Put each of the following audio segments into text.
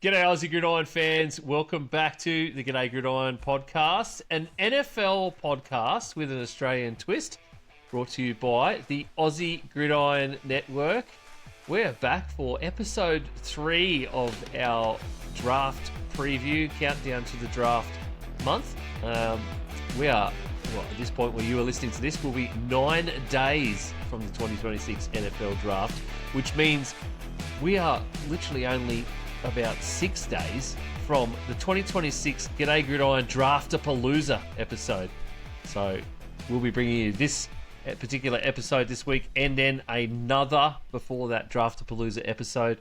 G'day, Aussie Gridiron fans. Welcome back to the G'day Gridiron podcast, an NFL podcast with an Australian twist, brought to you by the Aussie Gridiron Network. We're back for episode 3 of our draft preview, countdown to the draft month. We are, at this point where you are listening to this, will be 9 days from the 2026 NFL draft, which means we are literally only about 6 days from the 2026 G'day Gridiron Draft-a-Palooza episode. So we'll be bringing you this particular episode this week and then another before that Draft-a-Palooza episode.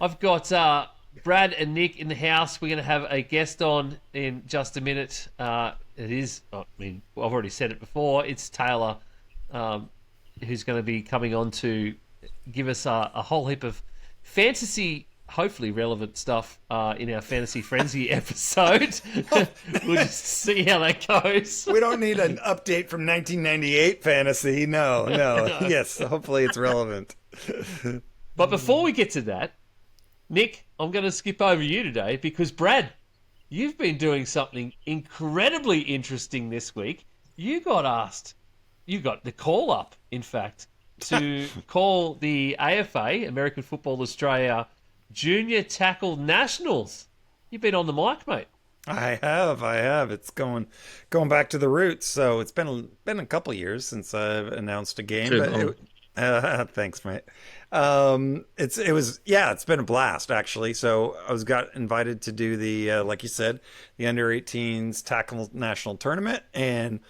I've got Brad and Nick in the house. We're going to have a guest on in just a minute. I've already said it before. It's Talor, who's going to be coming on to give us a whole heap of fantasy, hopefully relevant stuff in our Fantasy Frenzy episode. We'll just see how that goes. We don't need an update from 1998 fantasy. No. Yes, hopefully it's relevant. But before we get to that, Nick, I'm going to skip over you today because, Brad, you've been doing something incredibly interesting this week. You got the call up, in fact, to call the AFA, American Football Australia, Junior Tackle Nationals. You've been on the mic, mate. I have. It's going back to the roots. So it's been a couple years since I've announced a game. Thanks, mate. It's been a blast actually. So I got invited to do the like you said, the under-18s tackle national tournament, and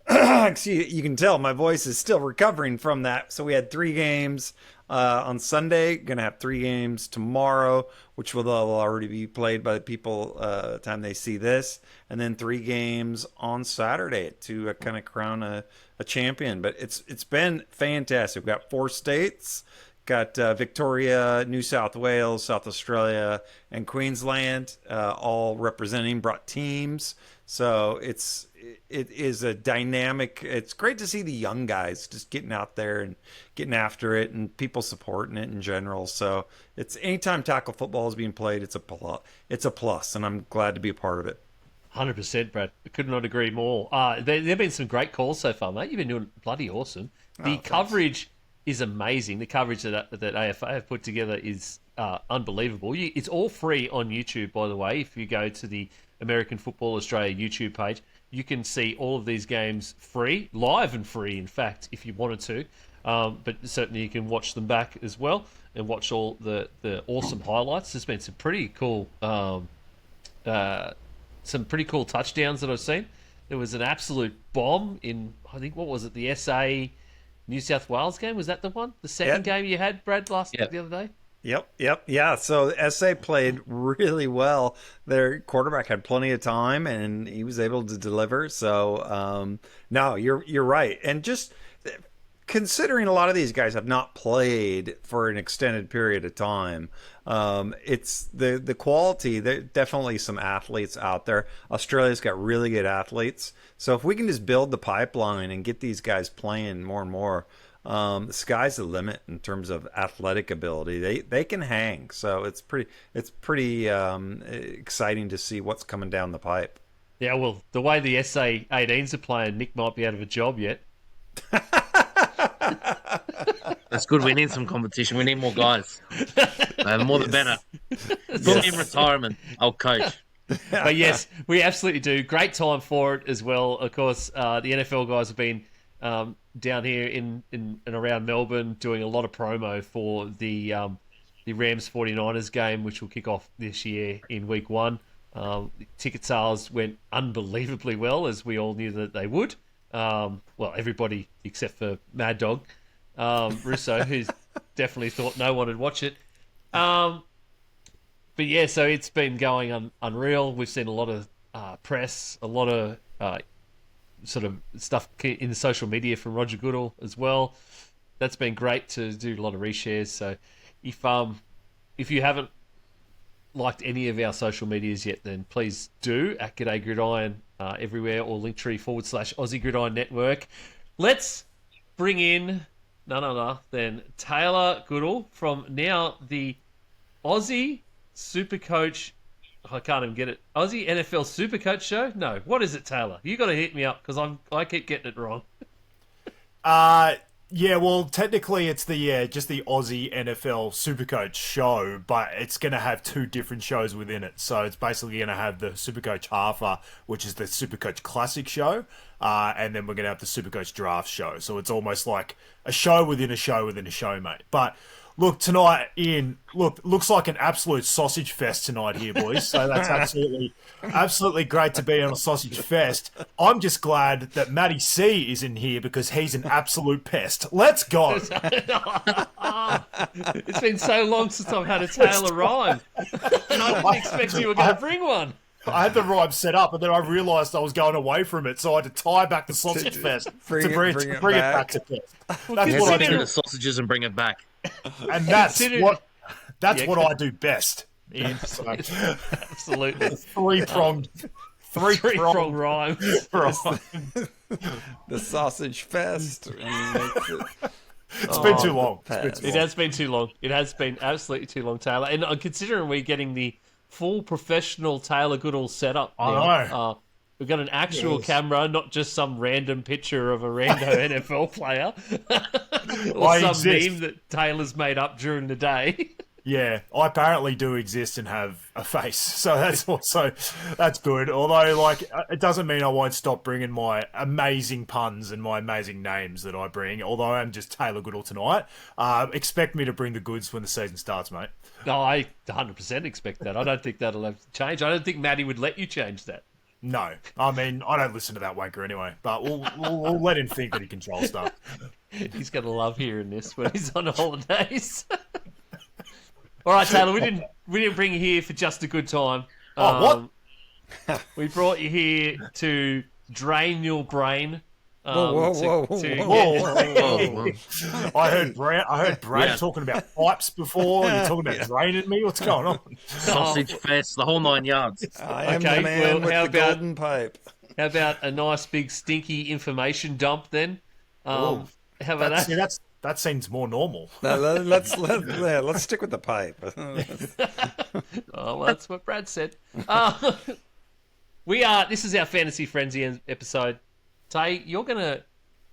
you can tell my voice is still recovering from that. So we had 3 games on Sunday. Gonna have 3 games tomorrow, which will already be played by the people the time they see this, and then 3 games on Saturday to kind of crown a champion. But it's been fantastic. We've got 4 states. Got Victoria, New South Wales, South Australia, and Queensland all representing, brought teams. So it is a dynamic. It's great to see the young guys just getting out there and getting after it, and people supporting it in general. So it's anytime tackle football is being played, it's a plus, and I'm glad to be a part of it. 100%, Brad. I could not agree more. There have been some great calls so far, mate. You've been doing bloody awesome. The coverage is amazing. The coverage that AFA have put together is unbelievable. It's all free on YouTube, by the way. If you go to the American Football Australia YouTube page, you can see all of these games free, live and free, in fact, if you wanted to. But certainly you can watch them back as well and watch all the awesome highlights. There's been some pretty cool touchdowns that I've seen. There was an absolute bomb in, I think, what was it, the SA New South Wales game? Was that the one? The second game you had, Brad, the other day? Yep. Yeah, so SA played really well. Their quarterback had plenty of time, and he was able to deliver. So, no, you're right. And just considering a lot of these guys have not played for an extended period of time, it's the quality. There definitely some athletes out there. Australia's got really good athletes. So if we can just build the pipeline and get these guys playing more and more, the sky's the limit in terms of athletic ability. They can hang. So it's pretty exciting to see what's coming down the pipe. Yeah, well, the way the SA 18s are playing, Nick might be out of a job yet. That's good. We need some competition. We need more guys. The more the better. Put me in retirement. I'll coach. But yes, we absolutely do. Great time for it as well. Of course, the NFL guys have been down here in and around Melbourne doing a lot of promo for the Rams 49ers game, which will kick off this year in week 1. Ticket sales went unbelievably well, as we all knew that they would. Well, everybody except for Mad Dog Russo, who's definitely thought no one would watch it. But yeah, so it's been going unreal. We've seen a lot of press, a lot of sort of stuff in the social media from Roger Goodall as well. That's been great to do a lot of reshares. So if you haven't liked any of our social medias yet, then please do at G'day Gridiron everywhere, or Linktree/Aussie Gridiron Network. Let's bring in none other than Talor Goodall from now the Aussie Supercoach. I can't even get it. Aussie NFL Supercoach show? No. What is it, Taylor? You got to hit me up because I keep getting it wrong. Yeah, well, technically it's just the Aussie NFL Supercoach show, but it's going to have two different shows within it. So it's basically going to have the Supercoach Halfer, which is the Supercoach Classic show, and then we're going to have the Supercoach Draft show. So it's almost like a show within a show within a show, mate. But look, tonight, Ian, looks like an absolute sausage fest tonight here, boys. So that's absolutely great to be on a sausage fest. I'm just glad that Matty C is in here because he's an absolute pest. Let's go. It's been so long since I've had a Taylor rhyme. And I didn't expect you were going to bring one. I had the rhyme set up, and then I realised I was going away from it, so I had to tie back the sausage fest to bring it back to fest. That's what I do. The sausages and bring it back. And that's what I do best. Ian. So, Absolutely. Three-pronged rhyme. The sausage fest. It's been too long. It has been too long. It has been absolutely too long, Taylor. And considering we're getting the full professional Talor Goodall setup now, I know. we've got an actual camera, not just some random picture of a rando NFL player or some meme that Taylor's made up during the day. Yeah, I apparently do exist and have a face, so that's good. Although, it doesn't mean I won't stop bringing my amazing puns and my amazing names that I bring. Although I'm just Talor Goodall tonight. Expect me to bring the goods when the season starts, mate. No, I 100% expect that. I don't think that'll have to change. I don't think Matty would let you change that. No, I mean I don't listen to that wanker anyway. But we'll let him think that he controls stuff. He's gonna love hearing this when he's on holidays. All right, Taylor, we didn't bring you here for just a good time. What? We brought you here to drain your brain. Whoa. I heard Brad talking about pipes before. You're talking about draining me. What's going on? Sausage fest, the whole 9 yards. I am the man with the golden pipe. How about a nice big stinky information dump then? How about that? Yeah, that seems more normal. No, let's stick with the pipe. Well, that's what Brad said. This is our Fantasy Frenzy episode. Tay, you're going to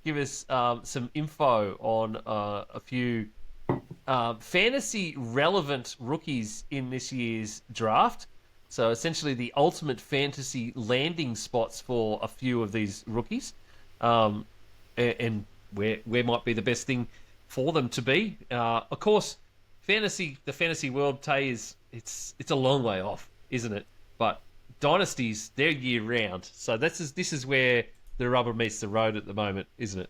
give us some info on a few fantasy relevant rookies in this year's draft. So essentially the ultimate fantasy landing spots for a few of these rookies. And where might be the best thing for them to be. Of course, the fantasy world, Tay, it's a long way off, isn't it? But dynasties, they're year round. So this is where the rubber meets the road at the moment, isn't it?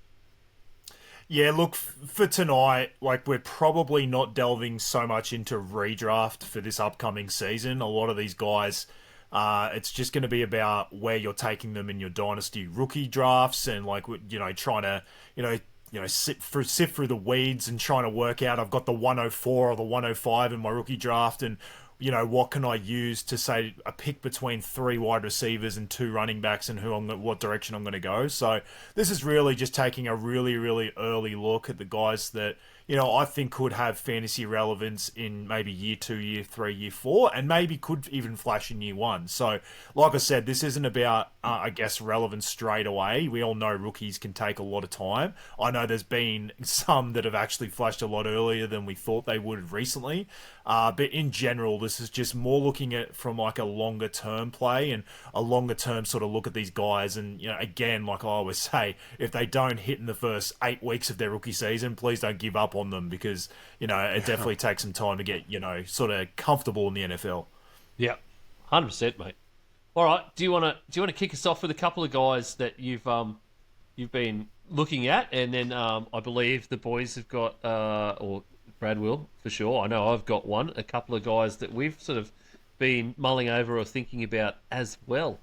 Yeah, look, for tonight, we're probably not delving so much into redraft for this upcoming season. A lot of these guys, it's just going to be about where you're taking them in your dynasty rookie drafts and trying to, sift through the weeds and trying to work out I've got the 104 or the 105 in my rookie draft and what can I use to say a pick between 3 wide receivers and 2 running backs and what direction I'm going to go. So this is really just taking a really, really early look at the guys that, I think could have fantasy relevance in maybe year 2, year 3, year 4, and maybe could even flash in year 1. So, like I said, this isn't about, relevance straight away. We all know rookies can take a lot of time. I know there's been some that have actually flashed a lot earlier than we thought they would recently. But in general, this is just more looking at from a longer term play and a longer term sort of look at these guys. And, again, like I always say, if they don't hit in the first 8 weeks of their rookie season, please don't give up on them because, it definitely takes some time to get, sort of comfortable in the NFL. Yeah, 100%, mate. All right, do you want to kick us off with a couple of guys that you've been looking at, and then I believe the boys have got or Brad will for sure. I know I've got a couple of guys that we've sort of been mulling over or thinking about as well.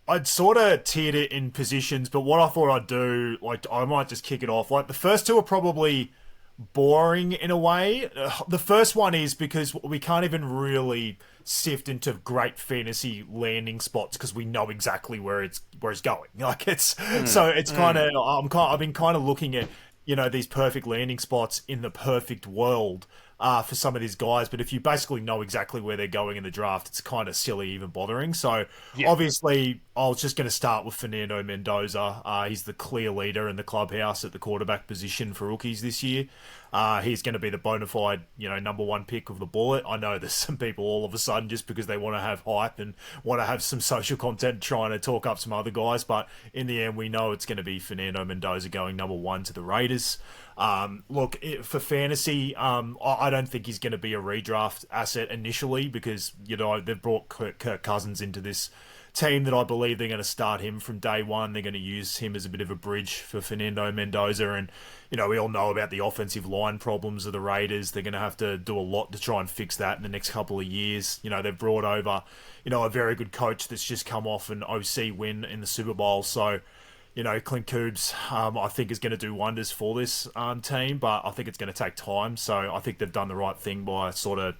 I'd sort of tiered it in positions, but what I thought I'd do, I might just kick it off. The first two are probably boring in a way. The first one is because we can't even really sift into great fantasy landing spots because we know exactly where it's going. So it's kind of I've been kind of looking at these perfect landing spots in the perfect world. for some of these guys. But if you basically know exactly where they're going in the draft, it's kind of silly even bothering. So obviously, I was just going to start with Fernando Mendoza. He's the clear leader in the clubhouse at the quarterback position for rookies this year. He's going to be the bona fide, number one pick of the bullet. I know there's some people all of a sudden, just because they want to have hype and want to have some social content, trying to talk up some other guys. But in the end, we know it's going to be Fernando Mendoza going number one to the Raiders. Look, for fantasy, I don't think he's going to be a redraft asset initially, because, they've brought Kirk Cousins into this team that I believe they're going to start him from day one. They're going to use him as a bit of a bridge for Fernando Mendoza. And, we all know about the offensive line problems of the Raiders. They're going to have to do a lot to try and fix that in the next couple of years. They've brought over, a very good coach that's just come off an OC win in the Super Bowl. So, Clint Coombs, I think, is going to do wonders for this team, but I think it's going to take time. So I think they've done the right thing by sort of,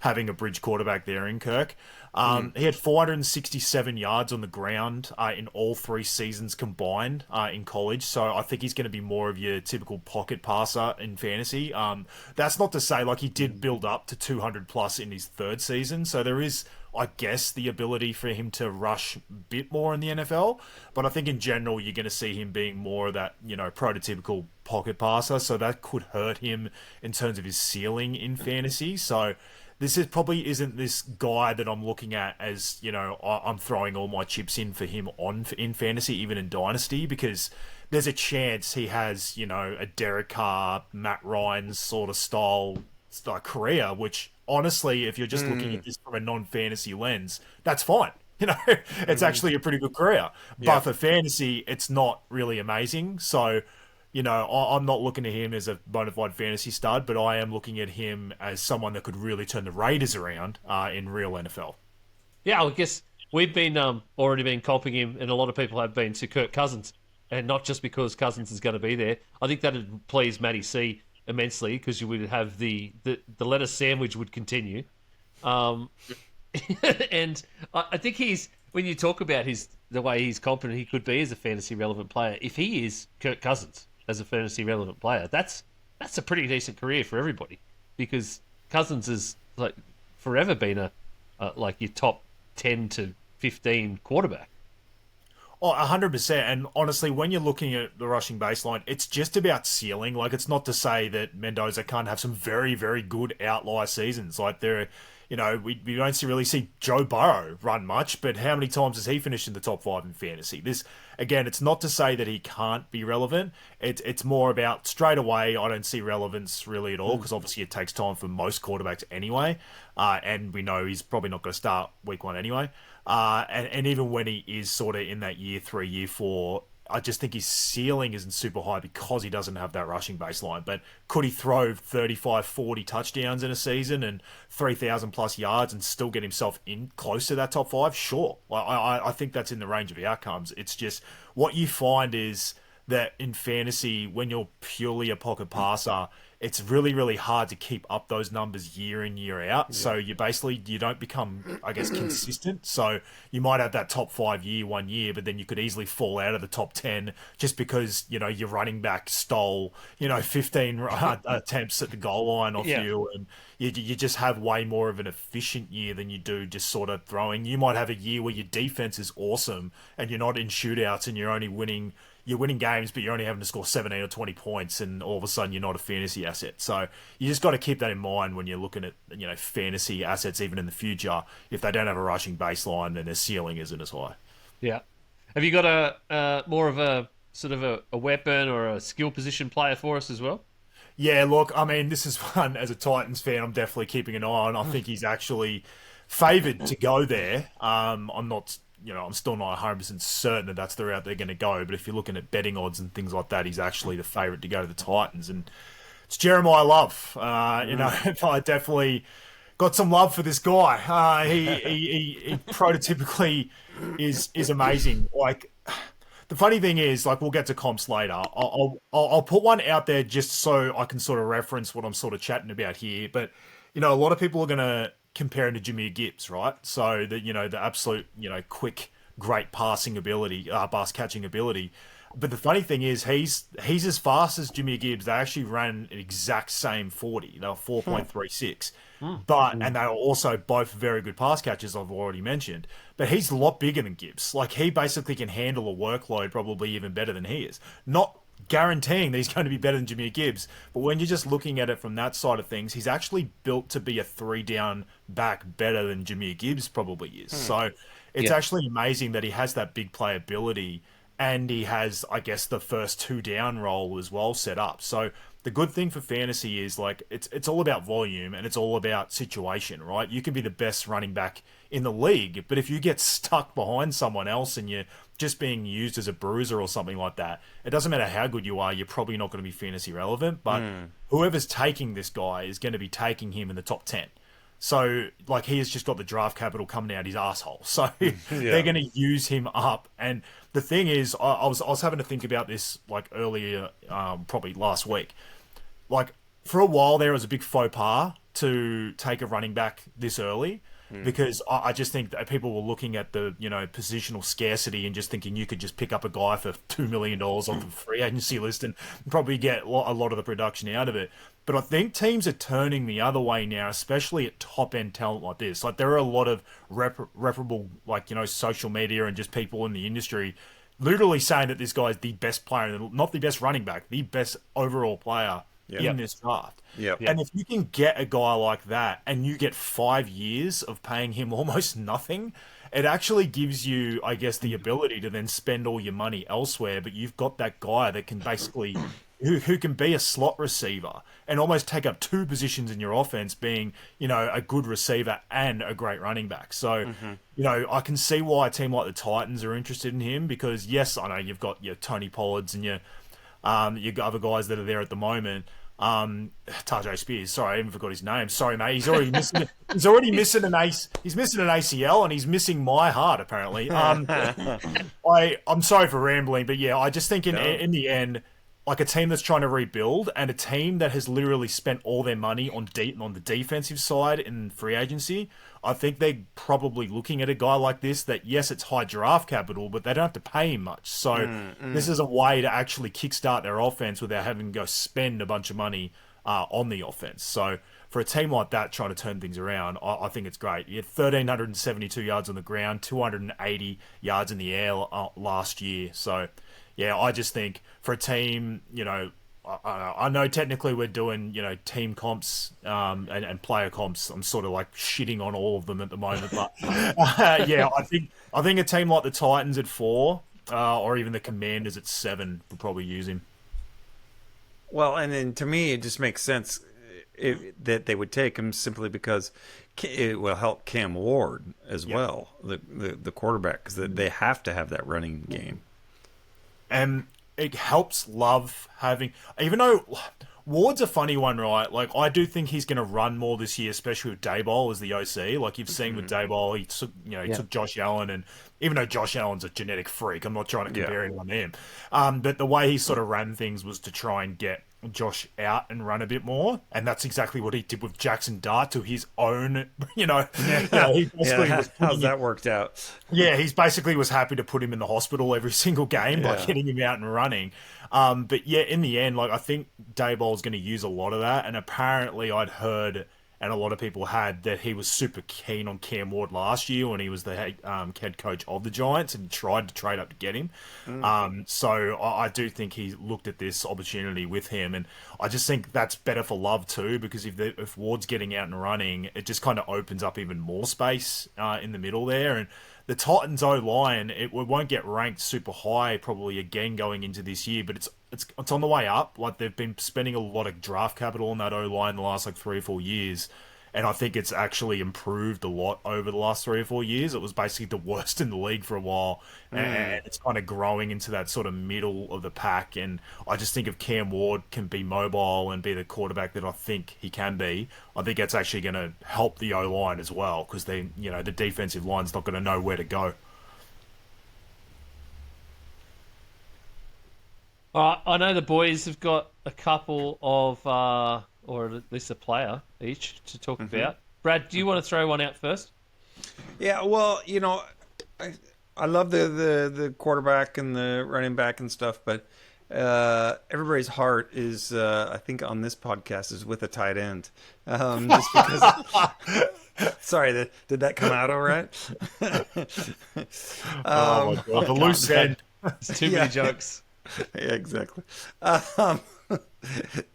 having a bridge quarterback there in Kirk. He had 467 yards on the ground in all 3 seasons combined in college. So I think he's going to be more of your typical pocket passer in fantasy. That's not to say, he did build up to 200 plus in his 3rd season. So there is, I guess, the ability for him to rush a bit more in the NFL. But I think in general, you're going to see him being more of that, prototypical pocket passer. So that could hurt him in terms of his ceiling in fantasy. So this probably isn't this guy that I'm looking at as, I'm throwing all my chips in for him in fantasy, even in Dynasty, because there's a chance he has, a Derek Carr, Matt Ryan sort of style career, which honestly, if you're just looking at this from a non-fantasy lens, that's fine. It's actually a pretty good career. But for fantasy, it's not really amazing. So, I'm not looking at him as a bona fide fantasy stud, but I am looking at him as someone that could really turn the Raiders around in real NFL. Yeah, I guess we've been already been copying him, and a lot of people have been, to Kirk Cousins, and not just because Cousins is going to be there. I think that would please Matty C immensely, because you would have the lettuce sandwich would continue. And I think when you talk about the way he's confident he could be as a fantasy relevant player, if he is Kirk Cousins as a fantasy relevant player, that's a pretty decent career for everybody, because Cousins has forever been a your top 10 to 15 quarterback. Oh, 100%. And honestly, when you're looking at the rushing baseline, it's just about ceiling. It's not to say that Mendoza can't have some very, very good outlier seasons. We don't really see Joe Burrow run much, but how many times has he finished in the top 5 in fantasy? Again, it's not to say that he can't be relevant. It's more about straight away, I don't see relevance really at all, because obviously it takes time for most quarterbacks anyway. And we know he's probably not going to start week 1 anyway. And even when he is sort of in that year 3, year 4, I just think his ceiling isn't super high because he doesn't have that rushing baseline. But could he throw 35, 40 touchdowns in a season and 3,000 plus yards and still get himself in close to that top 5? Sure. I think that's in the range of outcomes. It's just what you find is that in fantasy, when you're purely a pocket passer, it's really, really hard to keep up those numbers year in, year out. Yeah. So you don't become, I guess, consistent. So you might have that top 5 year, 1 year, but then you could easily fall out of the top 10 just because, your running back stole, 15 attempts at the goal line off you. And you just have way more of an efficient year than you do just sort of throwing. You might have a year where your defense is awesome and you're not in shootouts and you're only winning games, but you're only having to score 17 or 20 points, and all of a sudden you're not a fantasy asset. So you just got to keep that in mind when you're looking at, fantasy assets even in the future. If they don't have a rushing baseline, then their ceiling isn't as high. Yeah. Have you got a more of a sort of a weapon or a skill position player for us as well? Yeah, look, I mean, this is one, as a Titans fan, I'm definitely keeping an eye on. I think he's actually favoured to go there. I'm still not 100% certain that that's the route they're going to go. But if you're looking at betting odds and things like that, he's actually the favourite to go to the Titans. And it's Jeremiah Love. I definitely got some love for this guy. He prototypically is amazing. The funny thing is, we'll get to comps later. I'll put one out there just so I can sort of reference what I'm sort of chatting about here. But, a lot of people are going to compare him to Jahmyr Gibbs, right? So the absolute, quick, great passing ability, pass catching ability. But the funny thing is, he's as fast as Jimmy Gibbs. They actually ran an exact same 40. They were 4.36. And they were also both very good pass catchers, I've already mentioned. But he's a lot bigger than Gibbs. Like, he basically can handle a workload probably even better than he is. Not guaranteeing that he's going to be better than Jimmy Gibbs, but when you're just looking at it from that side of things, he's actually built to be a 3-down back better than Jimmy Gibbs probably is. So it's actually amazing that he has that big playability, and he has, I guess, the first 2-down role as well set up. So the good thing for fantasy is, like, it's all about volume and it's all about situation, right? You can be the best running back in the league, but if you get stuck behind someone else and you're just being used as a bruiser or something like that, it doesn't matter how good you are, you're probably not going to be fantasy relevant. But whoever's taking this guy is going to be taking him in the top 10. So, like, he has just got the draft capital coming out his asshole. So they're going to use him up. And the thing is, I was having to think about this, like, earlier, probably last week. Like, for a while there was a big faux pas to take a running back this early, because I just think that people were looking at the, positional scarcity and just thinking you could just pick up a guy for $2 million off the free agency list and probably get a lot of the production out of it. But I think teams are turning the other way now, especially at top-end talent like this. Like, there are a lot of reparable, like, social media and just people in the industry literally saying that this guy is the best player, not the best running back, the best overall player in this draft. And if you can get a guy like that and you get 5 years of paying him almost nothing, it actually gives you, I guess, the ability to then spend all your money elsewhere. But you've got that guy that can basically, who can be a slot receiver and almost take up 2 positions in your offense, being, a good receiver and a great running back. So, I can see why a team like the Titans are interested in him, because yes, I know you've got your Tony Pollards and your other guys that are there at the moment. Tajay Spears, sorry, I even forgot his name. Sorry, mate. He's already missing. He's missing an ace. He's missing an ACL, and he's missing my heart apparently. I'm sorry for rambling, but yeah, I just think in the end, like, a team that's trying to rebuild and a team that has literally spent all their money on the defensive side in free agency, I think they're probably looking at a guy like this that, yes, it's high draft capital, but they don't have to pay him much. So this is a way to actually kickstart their offense without having to go spend a bunch of money on the offense. So for a team like that trying to turn things around, I think it's great. He had 1,372 yards on the ground, 280 yards in the air last year. So, yeah, I just think for a team, I know technically we're doing, team comps and player comps. I'm sort of like shitting on all of them at the moment, but yeah, I think a team like the Titans at 4, or even the Commanders at 7 would probably use him. Well, and then to me, it just makes sense that they would take him simply because it will help Cam Ward as well, the quarterback, because they have to have that running game. And it helps Love having, even though Ward's a funny one, right? Like, I do think he's going to run more this year, especially with Daboll as the OC. Like, you've seen with Daboll, he took, took Josh Allen, and even though Josh Allen's a genetic freak, I'm not trying to compare anyone to him. But the way he sort of ran things was to try and get Josh out and run a bit more, and that's exactly what he did with Jackson Dart to his own, he basically how's that worked out? Yeah, he's basically was happy to put him in the hospital every single game by getting him out and running. But yeah, in the end, like, I think Daboll's going to use a lot of that, and apparently I'd heard, and a lot of people had, that he was super keen on Cam Ward last year when he was the head coach of the Giants and tried to trade up to get him. So I do think he looked at this opportunity with him, and I just think that's better for Love too, because if Ward's getting out and running, it just kind of opens up even more space in the middle there. And the Titans O-line, it won't get ranked super high probably again going into this year, but it's on the way up. Like, they've been spending a lot of draft capital on that O-line the last 3 or 4 years, and I think it's actually improved a lot over the last 3 or 4 years. It was basically the worst in the league for a while, and it's kind of growing into that sort of middle of the pack. And I just think if Cam Ward can be mobile and be the quarterback that I think he can be, I think that's actually going to help the O-line as well, because the defensive line's not going to know where to go. All right, I know the boys have got a couple of, or at least a player each to talk about. Brad, do you want to throw one out first? Yeah, well, I love the quarterback and the running back and stuff, but everybody's heart is, I think, on this podcast is with a tight end. Just because. Sorry, did that come out all right? Oh my god, the loose end. It's too many jokes. Yeah, exactly.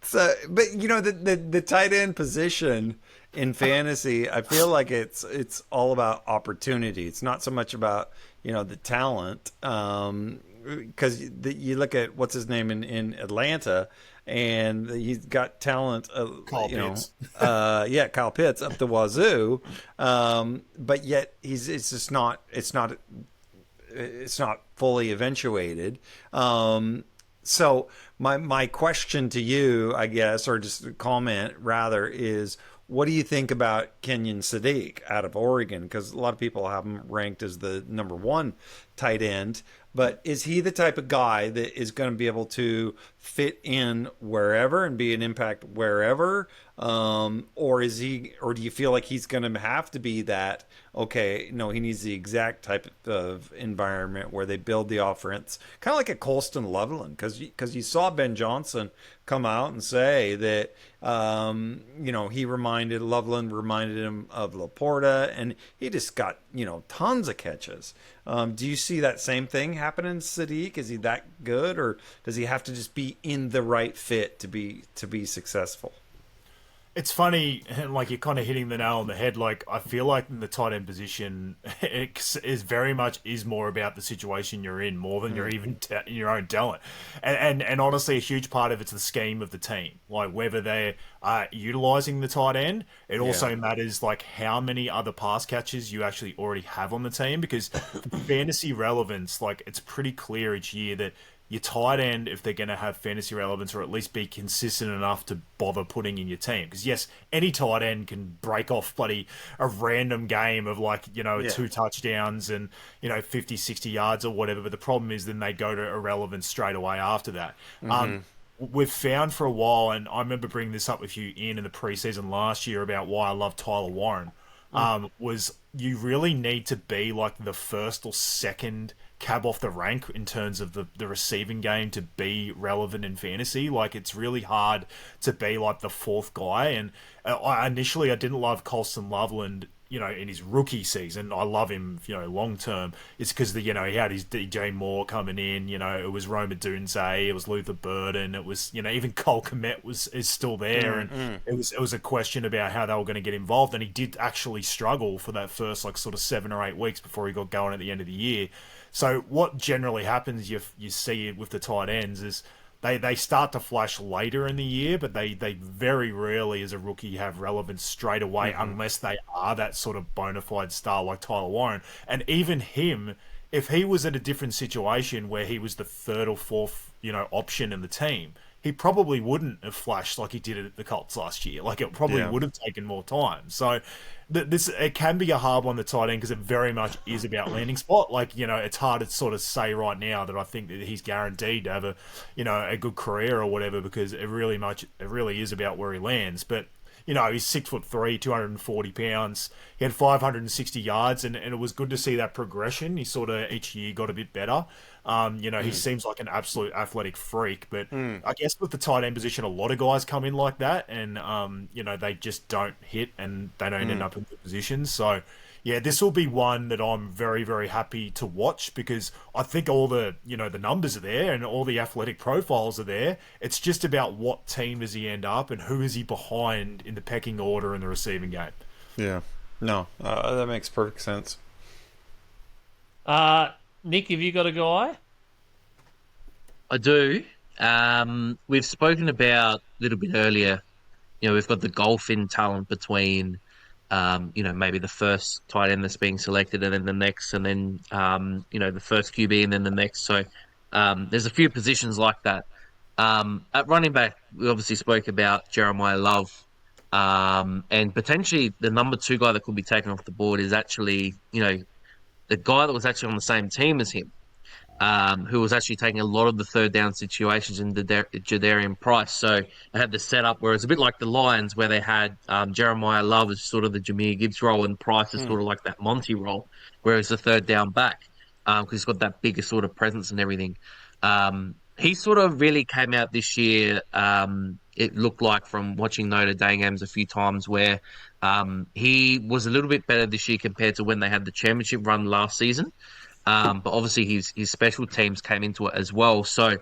So, but the tight end position in fantasy, I feel like it's all about opportunity. It's not so much about the talent. Because you look at what's his name in Atlanta, and he's got talent. Kyle Pitts. Kyle Pitts up the wazoo. But yet it's not fully eventuated. So my question to you, I guess, or just a comment rather, is what do you think about Kenyon Sadiq out of Oregon? Because a lot of people have him ranked as the number one tight end. But is he the type of guy that is going to be able to fit in wherever and be an impact wherever? Or do you feel like he's going to have to be that, okay, no, he needs the exact type of environment where they build the offense, kind of like a Colston Loveland, because you saw Ben Johnson come out and say that, Loveland reminded him of Laporta, and he just got, tons of catches. Do you see that same thing happening to Sadiq? Is he that good, or does he have to just be in the right fit to be successful? It's funny, and like you're kind of hitting the nail on the head. Like I feel like in the tight end position, it is very much more about the situation you're in more than your own talent. And honestly, a huge part of it's the scheme of the team. Like whether they are utilizing the tight end, it also matters like how many other pass catches you actually already have on the team. Because fantasy relevance, like it's pretty clear each year that your tight end, if they're going to have fantasy relevance or at least be consistent enough to bother putting in your team. Because, yes, any tight end can break off a random game of 2 touchdowns and, 50, 60 yards or whatever. But the problem is then they go to irrelevance straight away after that. Mm-hmm. We've found for a while, and I remember bringing this up with you, Ian, in the preseason last year about why I love Tyler Warren, was you really need to be like the first or second cab off the rank in terms of the receiving game to be relevant in fantasy. Like it's really hard to be like the fourth guy. And I didn't love Colston Loveland, in his rookie season. I love him, long term. It's because he had his DJ Moore coming in. It was Roma Dunze, it was Luther Burden, it was even Cole Kmet is still there, and it was a question about how they were going to get involved. And he did actually struggle for that first sort of 7 or 8 weeks before he got going at the end of the year. So what generally happens, you see with the tight ends, is they start to flash later in the year, but they very rarely as a rookie have relevance straight away unless they are that sort of bona fide star like Tyler Warren. And even him, if he was in a different situation where he was the third or fourth option in the team, he probably wouldn't have flashed like he did at the Colts last year. Like it probably would have taken more time. So it can be a hard one, the tight end, because it very much is about landing spot. Like, it's hard to sort of say right now that I think that he's guaranteed to have a good career or whatever, because it really is about where he lands. But he's 6'3", 240 pounds. He had 560 yards, and it was good to see that progression. He sort of each year got a bit better. He seems like an absolute athletic freak, but I guess with the tight end position, a lot of guys come in like that, and they just don't hit and they don't end up in good positions. So yeah, this will be one that I'm very, very happy to watch, because I think all the the numbers are there and all the athletic profiles are there. It's just about what team does he end up and who is he behind in the pecking order in the receiving game. Yeah, no, that makes perfect sense. Nick, have you got a guy? I do. We've spoken about a little bit earlier, we've got the golfing talent between, maybe the first tight end that's being selected and then the next, and then, the first QB and then the next. So there's a few positions like that. At running back, we obviously spoke about Jeremiah Love, and potentially the number 2 guy that could be taken off the board is actually, the guy that was actually on the same team as him, who was actually taking a lot of the third down situations in Jadarian Price. So they had the setup where it's a bit like the Lions, where they had Jeremiah Love as sort of the Jahmyr Gibbs role and Price is sort of like that Monty role, where it's the third down back. because he's got that bigger sort of presence and everything. He sort of really came out this year. It looked like from watching Notre Dame games a few times where he was a little bit better this year compared to when they had the championship run last season. But obviously his special teams came into it as well. So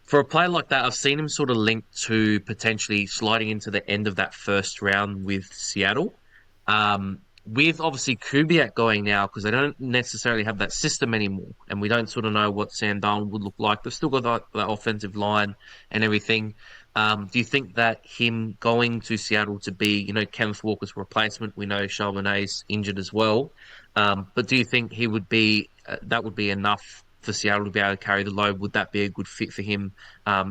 for a player like that, I've seen him sort of linked to potentially sliding into the end of that first round with Seattle. With obviously Kubiak going now, because they don't necessarily have that system anymore, and we don't sort of know what Sam Darnold would look like. They've still got that offensive line and everything. Do you think that him going to Seattle to be, Kenneth Walker's replacement? We know Charbonnet's injured as well, but do you think he would be that would be enough for Seattle to be able to carry the load? Would that be a good fit for him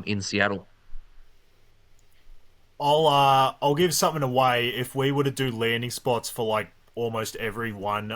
in Seattle? I'll give something away. If we were to do landing spots for like almost every one,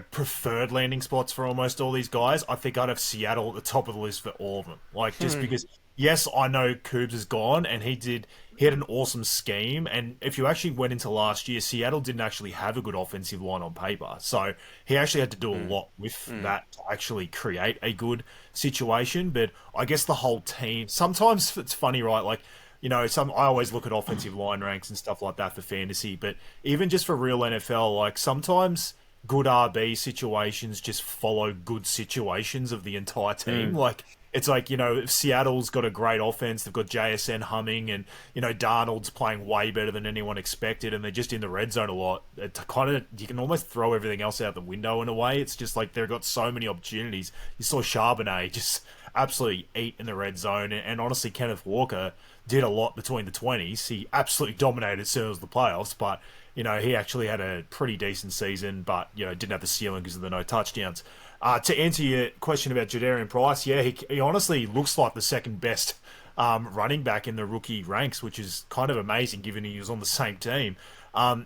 preferred landing spots for almost all these guys, I think I'd have Seattle at the top of the list for all of them. Like, just because, yes, I know Coobs is gone, and he had an awesome scheme. And if you actually went into last year, Seattle didn't actually have a good offensive line on paper, so he actually had to do a lot with that to actually create a good situation. But I guess the whole team, sometimes it's funny, right? Like, I always look at offensive line ranks and stuff like that for fantasy, but even just for real NFL, like sometimes good RB situations just follow good situations of the entire team. Like, it's like, if Seattle's got a great offense, they've got JSN humming, and, Darnold's playing way better than anyone expected, and they're just in the red zone a lot. It kind of, you can almost throw everything else out the window in a way. It's just like they've got so many opportunities. You saw Charbonnet just absolutely eat in the red zone, and honestly, Kenneth Walker did a lot between the 20s. He absolutely dominated as soon as the playoffs, but, he actually had a pretty decent season, but, didn't have the ceiling because of the no touchdowns. To answer your question about Jadarian Price, yeah, he honestly looks like the second best running back in the rookie ranks, which is kind of amazing given he was on the same team.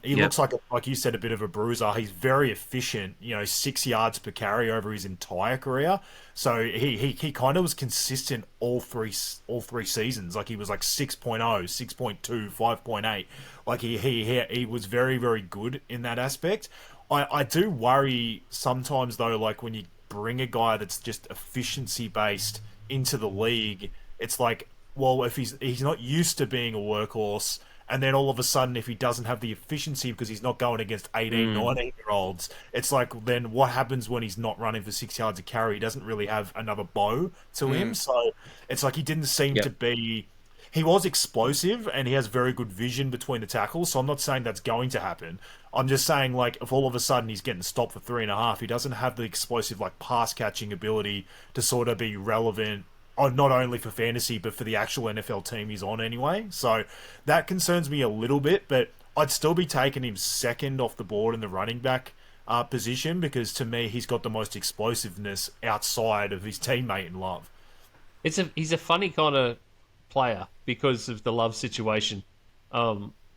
He looks like you said, a bit of a bruiser. He's very efficient, 6 yards per carry over his entire career. So he kind of was consistent all three seasons. Like, he was like 6.0, 6.2, 5.8. Like, he was very, very good in that aspect. I do worry sometimes, though, like when you bring a guy that's just efficiency based into the league, it's like, well, if he's not used to being a workhorse, and then all of a sudden, if he doesn't have the efficiency because he's not going against 18, 19-year-olds, it's like, then what happens when he's not running for 6 yards a carry? He doesn't really have another bow to him. So it's like he didn't seem to be... He was explosive, and he has very good vision between the tackles, so I'm not saying that's going to happen. I'm just saying, like, if all of a sudden he's getting stopped for 3.5, he doesn't have the explosive, like, pass-catching ability to sort of be relevant, not only for fantasy, but for the actual NFL team he's on anyway. So that concerns me a little bit, but I'd still be taking him second off the board in the running back position, because to me, he's got the most explosiveness outside of his teammate in Love. He's a funny kind of player because of the Love situation.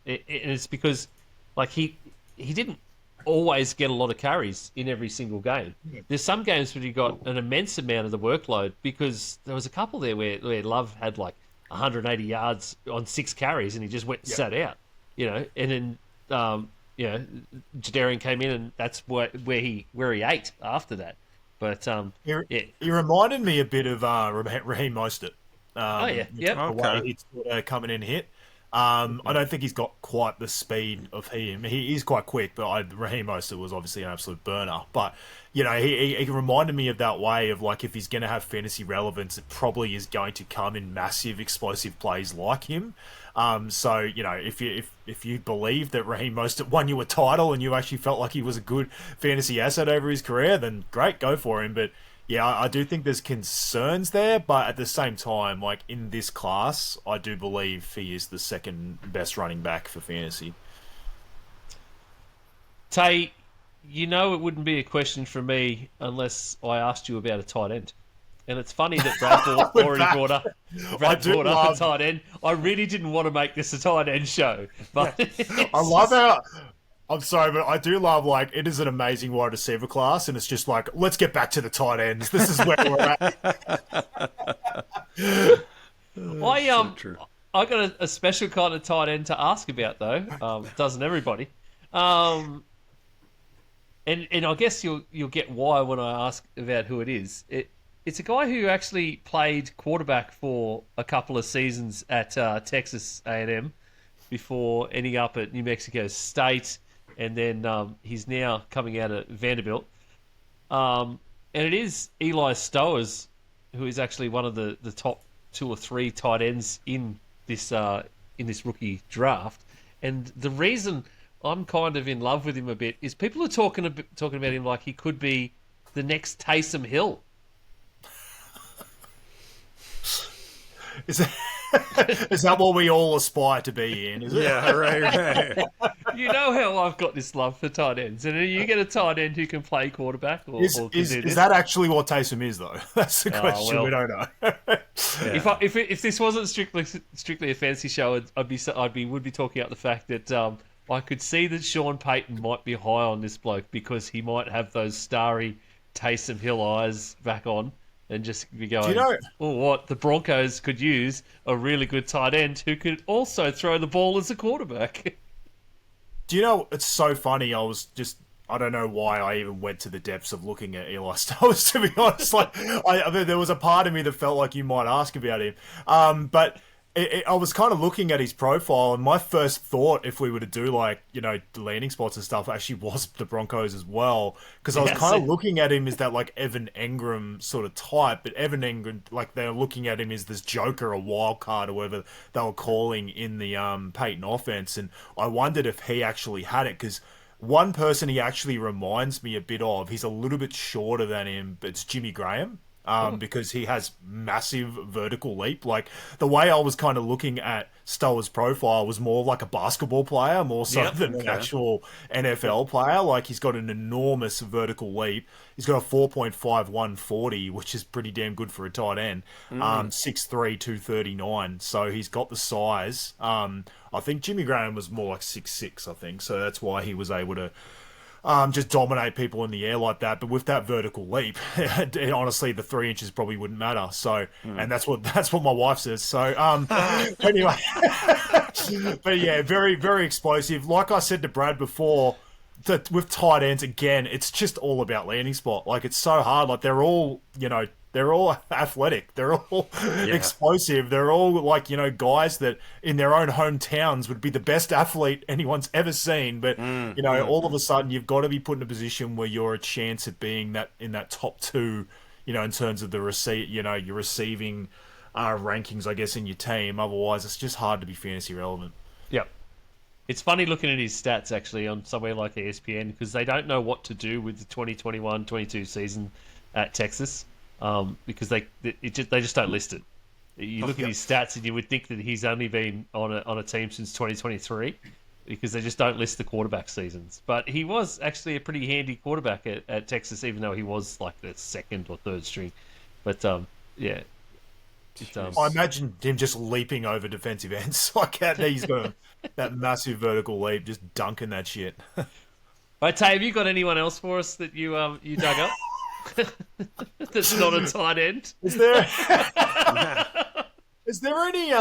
It's because, like, he didn't always get a lot of carries in every single game. There's some games where he got an immense amount of the workload, because there was a couple there where Love had like 180 yards on 6 carries and he just went and sat out, and then Jadarian came in, and that's where he ate after that. But he reminded me a bit of Raheem Mostert. The way he'd sort of come in and hit. I don't think he's got quite the speed of him. He is quite quick, but Raheem Mostert was obviously an absolute burner. But, he reminded me of that way of, like, if he's going to have fantasy relevance, it probably is going to come in massive, explosive plays like him. So, if you believe that Raheem Mostert won you a title and you actually felt like he was a good fantasy asset over his career, then great, go for him. But yeah, I do think there's concerns there, but at the same time, like, in this class, I do believe he is the second best running back for fantasy. Tay, it wouldn't be a question from me unless I asked you about a tight end. And it's funny that Brad already brought up a tight end. I really didn't want to make this a tight end show, but I love how... I'm sorry, but I do love, like, it is an amazing wide receiver class, and it's just like, let's get back to the tight ends. This is where we're at. I got a special kind of tight end to ask about, though. Doesn't everybody? and I guess you'll get why when I ask about who it is. It's a guy who actually played quarterback for a couple of seasons at Texas A&M before ending up at New Mexico State, and then he's now coming out at Vanderbilt. And it is Eli Stowers, who is actually one of the top 2 or 3 tight ends in this rookie draft. And the reason I'm kind of in love with him a bit is people are talking about him like he could be the next Taysom Hill. Is that what we all aspire to be in? Is it? Yeah, right. You know how I've got this love for tight ends, and you get a tight end who can play quarterback. Is that actually what Taysom is, though? That's the question. Well, we don't know. Yeah. If this wasn't strictly a fantasy show, would be talking about the fact that I could see that Sean Payton might be high on this bloke because he might have those starry Taysom Hill eyes back on. And just be going, the Broncos could use a really good tight end who could also throw the ball as a quarterback. Do you know, it's so funny. I don't know why I even went to the depths of looking at Eli Stowers, to be honest. I mean, there was a part of me that felt like you might ask about him. But I was kind of looking at his profile, and my first thought, if we were to do the landing spots and stuff, actually was the Broncos as well. Because I was kind of looking at him as that Evan Engram sort of type, but Evan Engram, they're looking at him as this joker, a wild card, or whatever they were calling in the Peyton offense. And I wondered if he actually had it, because one person he actually reminds me a bit of, he's a little bit shorter than him, but it's Jimmy Graham. Because he has massive vertical leap. The way I was kind of looking at Stowers' profile was more like a basketball player, more so than an actual NFL player. He's got an enormous vertical leap. He's got a 4.51 40, which is pretty damn good for a tight end. 6'3", 239. So he's got the size. I think Jimmy Graham was more like 6'6", I think. So that's why he was able to just dominate people in the air like that. But with that vertical leap, honestly, the 3 inches probably wouldn't matter. So, and that's what my wife says. So, anyway, but yeah, very, very explosive. Like I said to Brad before, that with tight ends, again, it's just all about landing spot. It's so hard. They're all, they're all athletic. They're all explosive. They're all guys that in their own hometowns would be the best athlete anyone's ever seen. But, all of a sudden you've got to be put in a position where you're a chance at being that in that top 2, in terms of the your receiving rankings, I guess, in your team. Otherwise, it's just hard to be fantasy relevant. Yep. It's funny looking at his stats, actually, on somewhere like ESPN, because they don't know what to do with the 2021-22 season at Texas. Because they just don't list it. You look at his stats and you would think that he's only been on a team since 2023 because they just don't list the quarterback seasons. But he was actually a pretty handy quarterback at Texas, even though he was the second or third string. But yeah. I imagine him just leaping over defensive ends like that. He's got that massive vertical leap, just dunking that shit. All right, Tay, have you got anyone else for us that you dug up? That's not a tight end. Is there any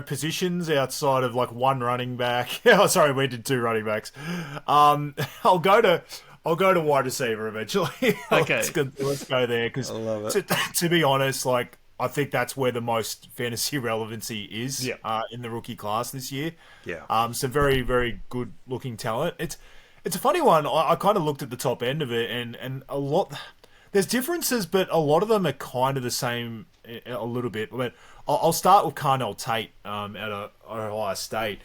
positions outside of one running back? Oh, sorry, we did 2 running backs. I'll go to wide receiver eventually. Okay, let's go there because I love it. To be honest, I think that's where the most fantasy relevancy is in the rookie class this year. Yeah. Some very, very good looking talent. It's a funny one. I kind of looked at the top end of it, and a lot. There's differences, but a lot of them are kind of the same a little bit. But I'll start with Carnell Tate at Ohio State.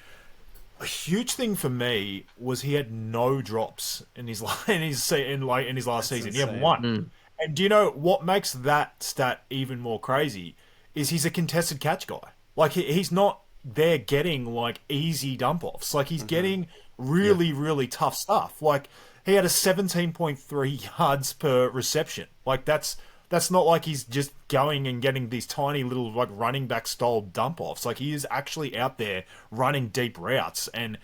A huge thing for me was he had no drops in his last season. He had 1. And do you know what makes that stat even more crazy? Is he's a contested catch guy. He's not there getting easy dump offs. He's getting really, really tough stuff. He had a 17.3 yards per reception. That's not like he's just going and getting these tiny little running back style dump offs. He is actually out there running deep routes and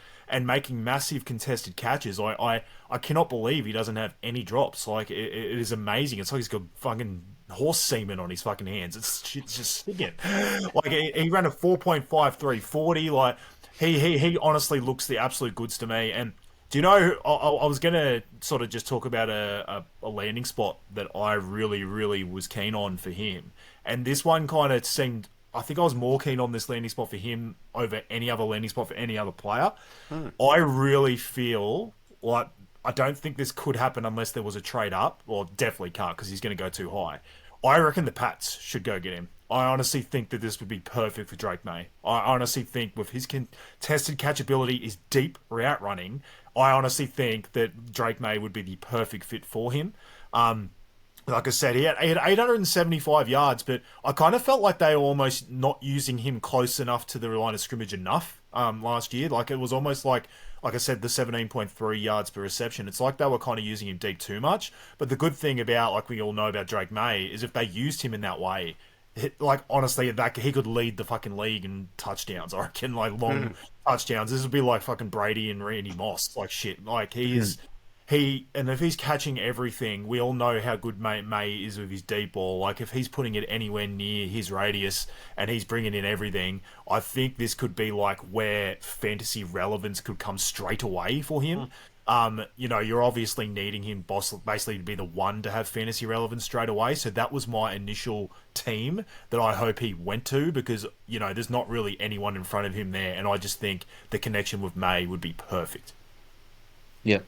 making massive contested catches. I cannot believe he doesn't have any drops. It is amazing. It's like he's got fucking horse semen on his fucking hands. It's just sticking. He ran a 4.53 40. He honestly looks the absolute goods to me. And Do you know, I was going to sort of just talk about a landing spot that I really, really was keen on for him. And this one kind of seemed, I think I was more keen on this landing spot for him over any other landing spot for any other player. I really feel like, I don't think this could happen unless there was a trade up, or definitely can't because he's going to go too high. I reckon the Pats should go get him. I honestly think that this would be perfect for Drake May. I honestly think with his contested catchability, his deep route running, I honestly think that Drake May would be the perfect fit for him. Like I said, he had 875 yards, but I kind of felt like they were almost not using him close enough to the line of scrimmage enough last year. Like it was almost like I said, the 17.3 yards per reception. It's like they were kind of using him deep too much. But the good thing about, like we all know about Drake May, is if they used him in that way, like honestly, that he could lead the fucking league in touchdowns. I reckon, like long touchdowns. This would be like fucking Brady and Randy Moss, like shit. Like and if he's catching everything, we all know how good May is with his deep ball. Like if he's putting it anywhere near his radius and he's bringing in everything, I think this could be like where fantasy relevance could come straight away for him. You're obviously needing him basically to be the one to have fantasy relevance straight away. So that was my initial team that I hope he went to because, there's not really anyone in front of him there. And I just think the connection with May would be perfect. Yeah.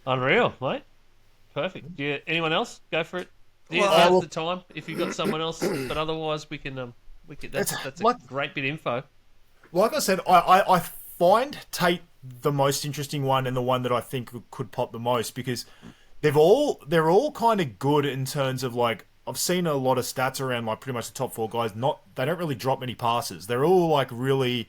Unreal, mate. Perfect. Yeah. Anyone else? Go for it. Now's the time. If you've got someone else, but otherwise we can. That's a great bit of info. Like I said, I find Tate the most interesting one and the one that I think could pop the most because they're all kind of good in terms of like I've seen a lot of stats around like pretty much the top four guys. They don't really drop many passes. They're all like really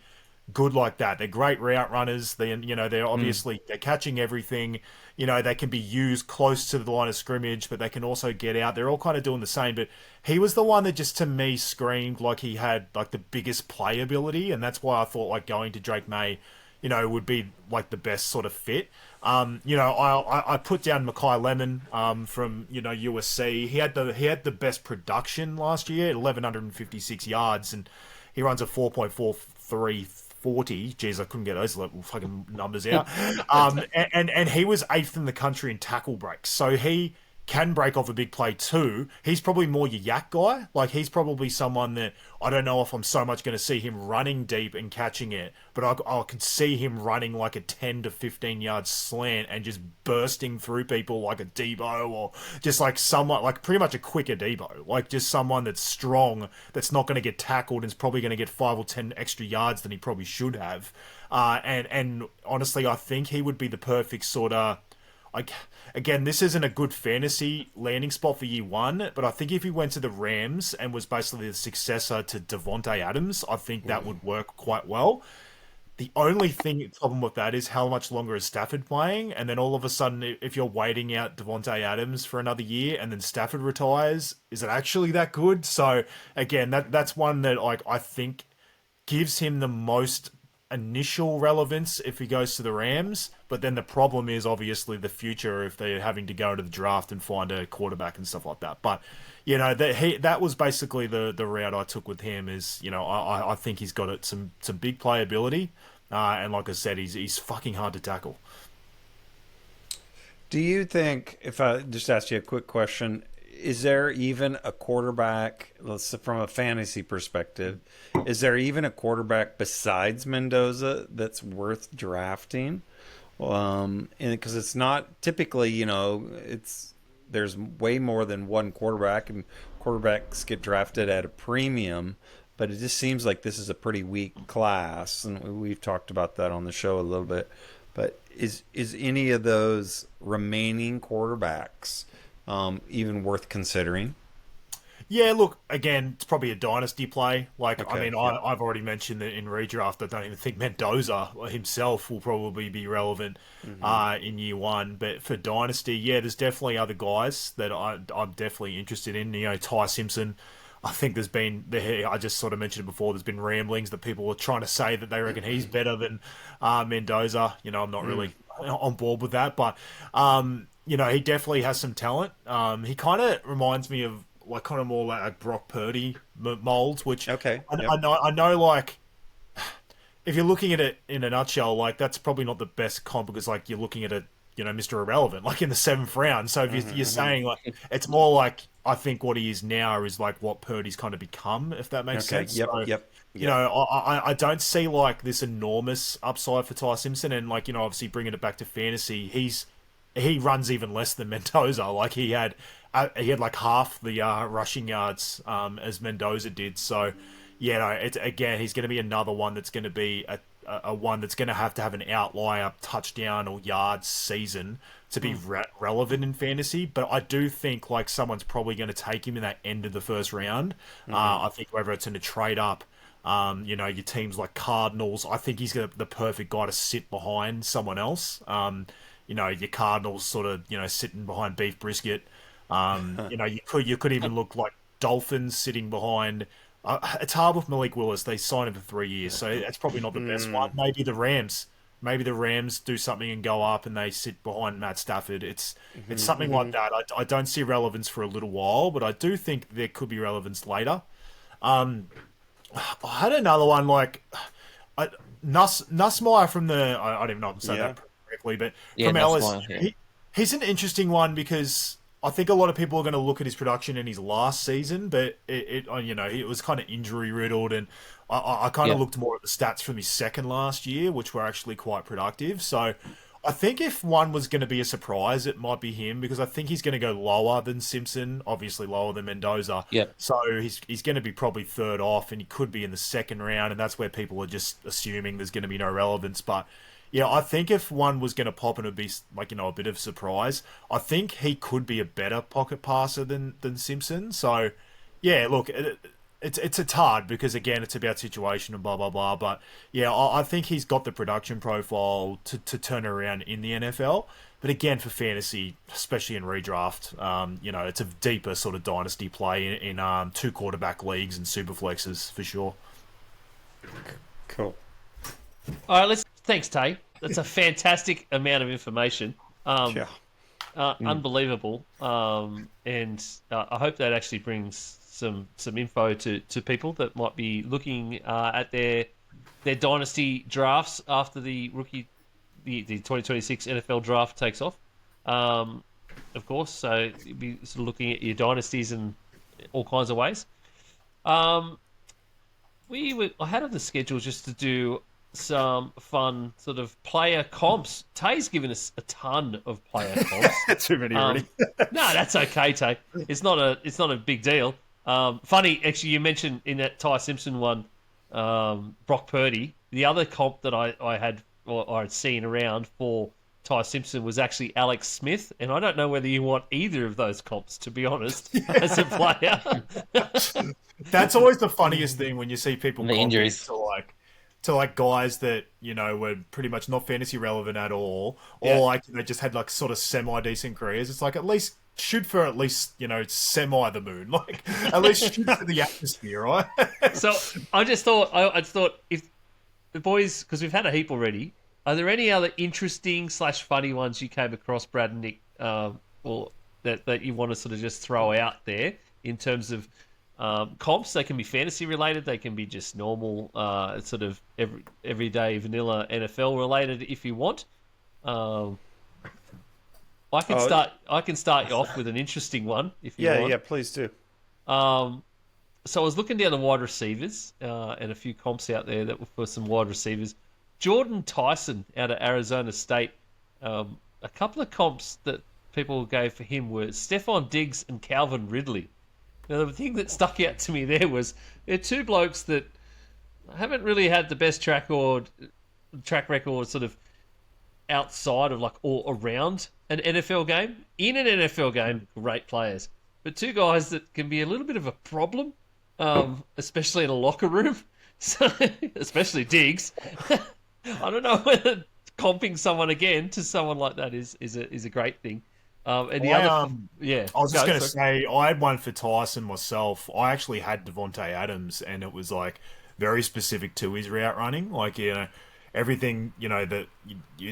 good like that. They're great route runners. They're obviously they're catching everything. They can be used close to the line of scrimmage, but they can also get out. They're all kind of doing the same. But he was the one that just to me screamed like he had like the biggest playability, and that's why I thought like going to Drake May, would be like the best sort of fit. I put down Makai Lemon from USC. He had the best production last year at 1,156 yards, and he runs a 4.43 40. Jeez, I couldn't get those level fucking numbers out. And he was 8th in the country in tackle breaks. So he can break off a big play too. He's probably more your yak guy. Like he's probably someone that I don't know if I'm so much going to see him running deep and catching it, but I could see him running like a 10 to 15 yard slant and just bursting through people like a Debo or just like someone like pretty much a quicker Debo, like just someone that's strong, that's not going to get tackled and is probably going to get 5 or 10 extra yards than he probably should have. And honestly, I think he would be the perfect sort of again, this isn't a good fantasy landing spot for year one, but I think if he went to the Rams and was basically the successor to Devontae Adams, I think that would work quite well. The only problem with that is how much longer is Stafford playing, and then all of a sudden, if you're waiting out Devontae Adams for another year and then Stafford retires, is it actually that good? So again, that's one that I think gives him the most initial relevance if he goes to the Rams, but then the problem is obviously the future if they're having to go to the draft and find a quarterback and stuff like that. But that was basically the route I took with him. Is I think he's got some big playability, and like I said, he's fucking hard to tackle. Do you think, if I just ask you a quick question, is there even a quarterback, from a fantasy perspective, is there even a quarterback besides Mendoza that's worth drafting? And because it's not typically, there's way more than one quarterback, and quarterbacks get drafted at a premium, but it just seems like this is a pretty weak class, and we've talked about that on the show a little bit. But is any of those remaining quarterbacks even worth considering? Yeah, look, again, it's probably a dynasty play. Like, Okay, I mean, yeah. I've already mentioned that in redraft, I don't even think Mendoza himself will probably be relevant in year one. But for dynasty, yeah, there's definitely other guys that I'm definitely interested in. Ty Simpson. I think there's been, I just sort of mentioned it before, there's been ramblings that people are trying to say that they reckon he's better than Mendoza. I'm not really on board with that, but he definitely has some talent. He kind of reminds me of kind of more like Brock Purdy molds, which Okay. I know like if you're looking at it in a nutshell, like that's probably not the best comp because like you're looking at a Mr. Irrelevant like in the 7th round. So if you're saying like it's more like I think what he is now is like what Purdy's kind of become, if that makes sense. Yep. I don't see like this enormous upside for Ty Simpson, and like obviously bringing it back to fantasy, he runs even less than Mendoza. Like he had like half the rushing yards as Mendoza did. So it's again he's going to be another one that's going to be a one that's going to have an outlier touchdown or yards season to be relevant in fantasy. But I do think like someone's probably going to take him in that end of the first round. I think whether it's in a trade up, your teams like Cardinals, I think he's the perfect guy to sit behind someone else. Your Cardinals sort of sitting behind Beef Brisket. You could even look like Dolphins sitting behind. It's hard with Malik Willis. They signed him for 3 years, so that's probably not the best one. Maybe the Rams. Maybe the Rams do something and go up, and they sit behind Matt Stafford. It's something like that. I don't see relevance for a little while, but I do think there could be relevance later. I had another one like Nussmeier from the. I don't even know if I'm saying that correctly, but from LSU, he's an interesting one because I think a lot of people are going to look at his production in his last season, but it was kind of injury riddled, and I kind of looked more at the stats from his second last year, which were actually quite productive. So I think if one was going to be a surprise, it might be him because I think he's going to go lower than Simpson, obviously lower than Mendoza. Yep. So he's going to be probably third off, and he could be in the second round, and that's where people are just assuming there's going to be no relevance. But yeah, I think if one was going to pop and it'd be like a bit of a surprise, I think he could be a better pocket passer than Simpson. So yeah, look, it's hard because again it's about situation and blah blah blah. But yeah, I think he's got the production profile to turn around in the NFL. But again, for fantasy, especially in redraft, it's a deeper sort of dynasty play in 2 quarterback leagues and super flexes for sure. Cool. All right, thanks, Tay. That's a fantastic amount of information. Unbelievable. And I hope that actually brings some info to people that might be looking at their dynasty drafts after the 2026 NFL draft takes off. Of course, so you'd be sort of looking at your dynasties in all kinds of ways. I had on the schedule just to do some fun sort of player comps. Tay's given us a ton of player comps. Too many already. No, that's okay, Tay. It's not a big deal. Funny, actually, you mentioned in that Ty Simpson one, Brock Purdy. The other comp that I had seen around for Ty Simpson was actually Alex Smith, and I don't know whether you want either of those comps, to be honest, as a player. That's always the funniest thing when you see people the injuries to guys that were pretty much not fantasy relevant at all, or like they just had like sort of semi decent careers. It's like at least shoot for semi the moon, like at least shoot for the atmosphere, right? So I just thought if the boys, because we've had a heap already, are there any other interesting / funny ones you came across, Brad and Nick, or that you want to sort of just throw out there in terms of comps? They can be fantasy related. They can be just normal, sort of everyday vanilla NFL related if you want. I can start you off with an interesting one if you want. Yeah, please do. So I was looking down the wide receivers and a few comps out there that were for some wide receivers. Jordan Tyson out of Arizona State. A couple of comps that people gave for him were Stephon Diggs and Calvin Ridley. Now, the thing that stuck out to me there was they're two blokes that haven't really had the best track record sort of outside of or around an NFL game. In an NFL game, great players. But two guys that can be a little bit of a problem, especially in a locker room, so, especially Diggs. I don't know whether comping someone again to someone like that is a great thing. And the other, I was just going to say, I had one for Tyson myself. I actually had Devontae Adams, and it was like very specific to his route running. Like, everything, that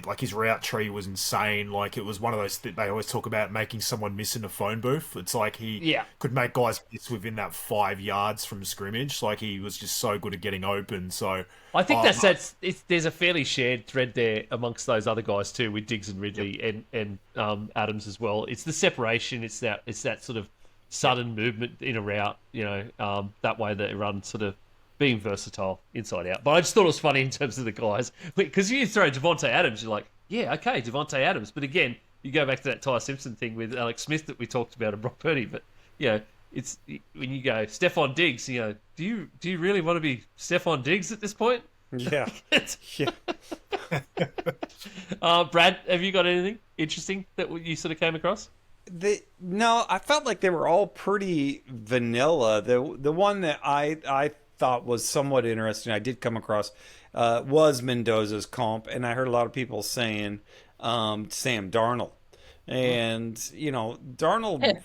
like his route tree was insane. Like, it was one of those they always talk about making someone miss in a phone booth. It's like he could make guys miss within that 5 yards from scrimmage. Like, he was just so good at getting open. So I think there's a fairly shared thread there amongst those other guys too, with Diggs and Ridley and Adams as well. It's the separation. It's that sort of sudden movement in a route. That way that it runs sort of being versatile inside out. But I just thought it was funny in terms of the guys. Because you throw Devontae Adams, you're like, yeah, okay, Devontae Adams. But again, you go back to that Ty Simpson thing with Alex Smith that we talked about and Brock Purdy. But, it's when you go, Stephon Diggs, do you really want to be Stephon Diggs at this point? Yeah. Brad, have you got anything interesting that you sort of came across? No, I felt like they were all pretty vanilla. The one that I thought was somewhat interesting, I did come across, was Mendoza's comp, and I heard a lot of people saying Sam Darnold. And, Darnold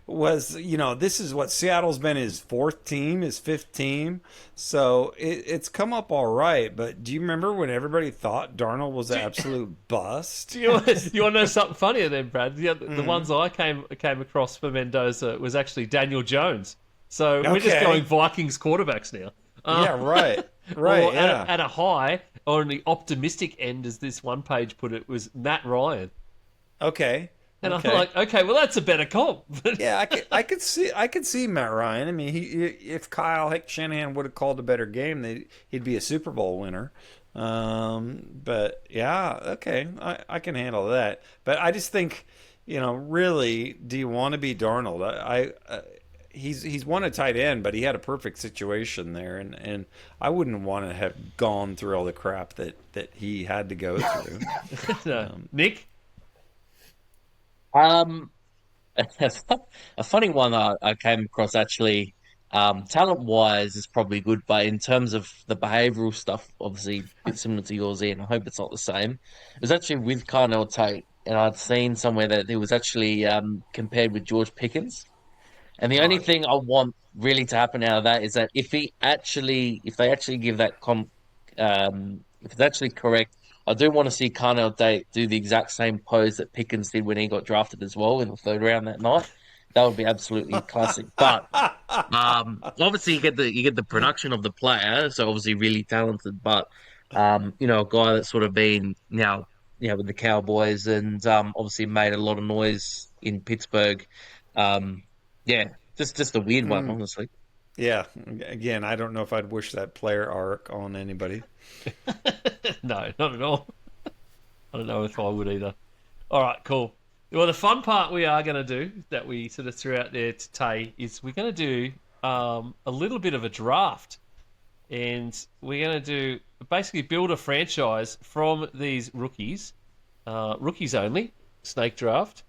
was, this is what Seattle's been his fourth team, his fifth team. So it's come up all right. But do you remember when everybody thought Darnold was an absolute bust? You want to know something funnier then, Brad? The ones I came across for Mendoza was actually Daniel Jones. So we're just going Vikings quarterbacks now. Yeah, right. Right. Yeah. At a high, or on the optimistic end, as this one page put it, was Matt Ryan. Okay. And I'm like, okay, well, that's a better comp. Yeah, I could see Matt Ryan. I mean, if Kyle Shanahan would have called a better game, he'd be a Super Bowl winner. But yeah, okay, I can handle that. But I just think, really, do you want to be Darnold? He's won a tight end, but he had a perfect situation there, and I wouldn't want to have gone through all the crap that he had to go through. No. Nick? A funny one I came across actually, talent-wise is probably good, but in terms of the behavioural stuff, obviously a bit similar to yours, Ian. I hope it's not the same. It was actually with Carnell Tate, and I'd seen somewhere that it was actually compared with George Pickens. And the only thing I want really to happen out of that is that if they actually give that if it's actually correct, I do want to see Carnell Tate do the exact same pose that Pickens did when he got drafted as well in the third round that night. That would be absolutely classic. But obviously you get the production of the player, so obviously really talented. But a guy that's sort of been now with the Cowboys and obviously made a lot of noise in Pittsburgh. Just a weird one, honestly. Yeah, again, I don't know if I'd wish that player arc on anybody. No, not at all. I don't know if I would either. All right, cool. Well, the fun part we are going to do, that we sort of threw out there to Tay, is we're going to do a little bit of a draft. And we're going to do basically build a franchise from these rookies, rookies only, snake draft.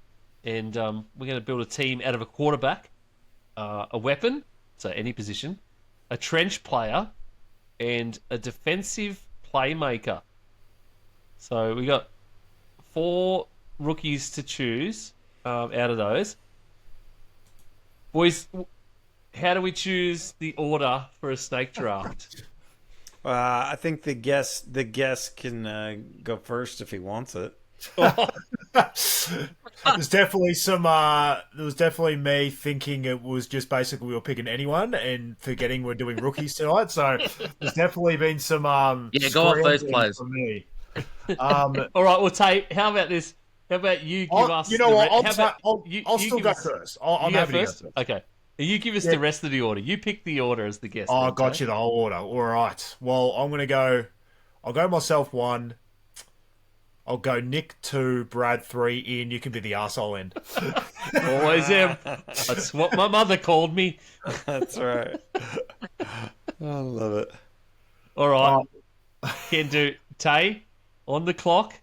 And we're going to build a team out of a quarterback, a weapon, so any position, a trench player, and a defensive playmaker. So we got 4 rookies to choose out of those. Boys, how do we choose the order for a snake draft? I think the guest can go first if he wants it. There's definitely there was definitely me thinking it was just basically we were picking anyone and forgetting we're doing rookies tonight. So there's definitely been some go off those players for me. All right, well, Tay, how about this? How about you give us? You know what? I'll still go first. I'm happy to go first. Okay. You give us the rest of the order. You pick the order as the guest. Oh, I got you the whole order. All right. Well, I'll go myself 1. I'll go Nick 2, Brad 3, Ian, you can be the arsehole end. Always him. That's what my mother called me. That's right. I love it. All right. Can do. Tay, on the clock.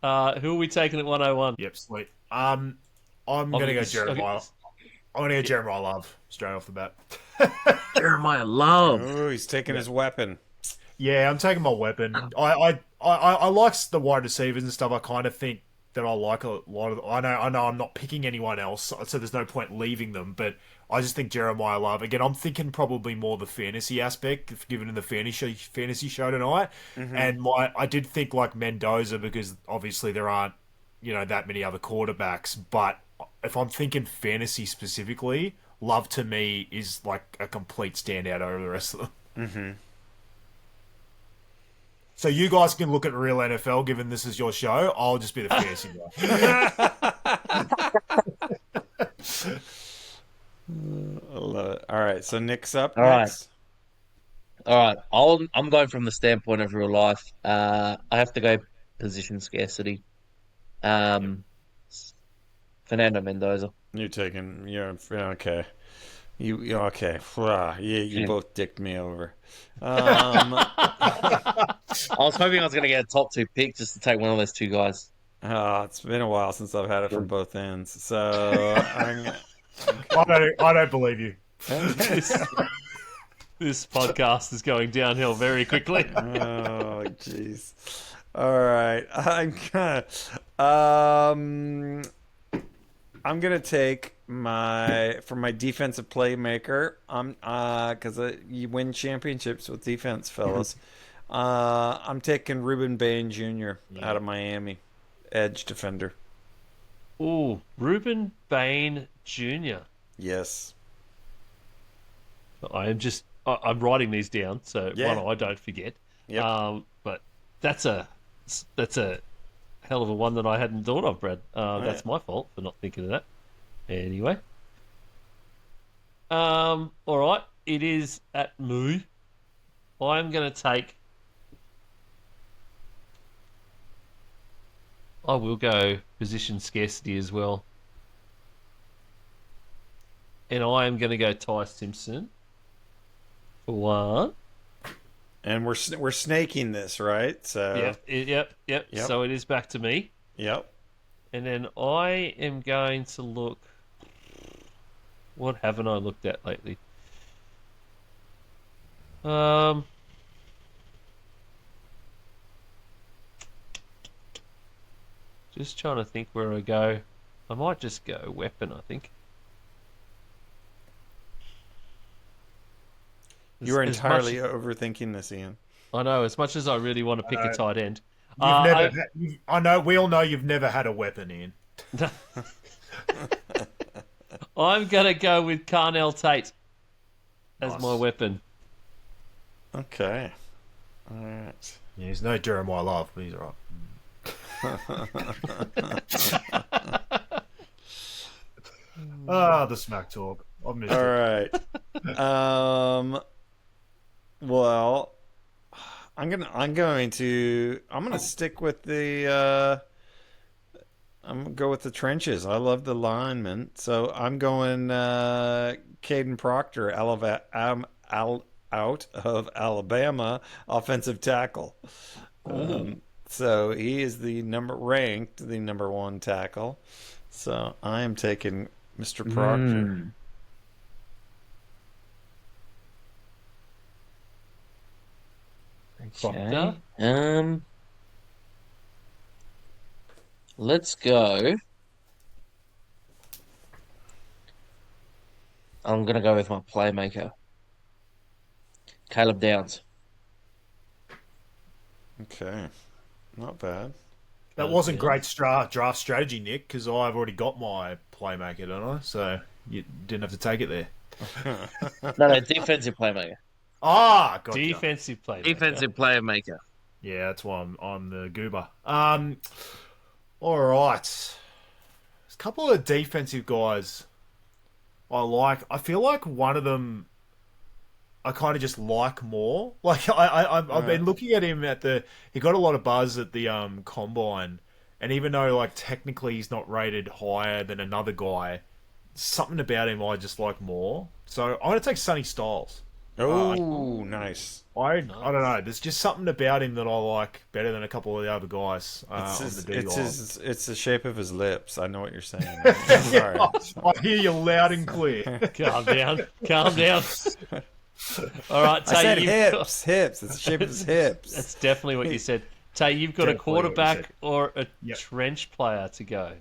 Who are we taking at 101? Yep, sweet. I'm going to go Jeremiah. I'm going to go Jeremiah Love straight off the bat. Jeremiah Love. Oh, he's taking his weapon. Yeah, I'm taking my weapon. I like the wide receivers and stuff. I kind of think that I like a lot of. I know I'm not picking anyone else, so there's no point leaving them. But I just think Jeremiah Love. Again, I'm thinking probably more the fantasy aspect, given in the fantasy show tonight. And I did think like Mendoza because obviously there aren't that many other quarterbacks. But if I'm thinking fantasy specifically, Love to me is like a complete standout over the rest of them. Mm-hmm. So you guys can look at real NFL, given this is your show. I'll just be the fantasy guy. I love it. All right, so Nick's up All right. next. All right, I'm going from the standpoint of real life. I have to go position scarcity. Fernando Mendoza. You're okay. You okay? You both dicked me over. I was hoping I was going to get a top 2 pick just to take one of those 2 guys. It's been a while since I've had it from both ends, so I don't believe you. This podcast is going downhill very quickly. Oh, jeez. All right, I'm gonna take for my defensive playmaker. Because you win championships with defense, fellas. I'm taking Ruben Bain Jr. out of Miami, edge defender. Ooh, Ruben Bain Jr. Yes. I'm writing these down so one I don't forget. Yep. But that's a hell of a one that I hadn't thought of, Brad. That's my fault for not thinking of that. Anyway. All right. It is at Moo. I'm going to take... I will go position scarcity as well. And I am going to go Ty Simpson for one. And we're snaking this, right? So Yep. So it is back to me. Yep. And then I am going to look... What haven't I looked at lately? Just trying to think where I go. I might just go weapon, I think. You're entirely overthinking this, Ian. I know, as much as I really want to pick a tight end. I know. We all know you've never had a weapon, Ian. I'm going to go with Carnell Tate as Nice. my weapon. Okay. All right. Yeah, he's no Jeremiah Love, but he's all right. The smack talk. I've missed All it. right. Well, I'm gonna stick with the I'm gonna go with the trenches. I love the linemen, so I'm going Caden Proctor, out of Alabama, offensive tackle. So he is the number 1 tackle. So I am taking Mr. Proctor. Okay. Let's go. I'm gonna go with my playmaker, Caleb Downs. Okay, not bad. That wasn't great draft strategy, Nick, because I've already got my playmaker, don't I? So you didn't have to take it there. No, defensive playmaker. Ah, gotcha. Defensive play. Defensive playmaker. Yeah, that's why I'm the goober. All right. There's a couple of defensive guys I like. I feel like one of them I kind of just like more. Like I've been looking at him he got a lot of buzz at the combine, and even though like technically he's not rated higher than another guy, something about him I just like more. So I'm gonna take Sonny Styles. Oh, nice. I don't know. There's just something about him that I like better than a couple of the other guys. It's the shape of his lips. I know what you're saying. Sorry. I hear you loud and clear. Calm down. All right, I said hips. It's the shape of his hips. That's definitely what you said. Tay, you've got a Definitely what you quarterback said. or a Yep. trench player to go.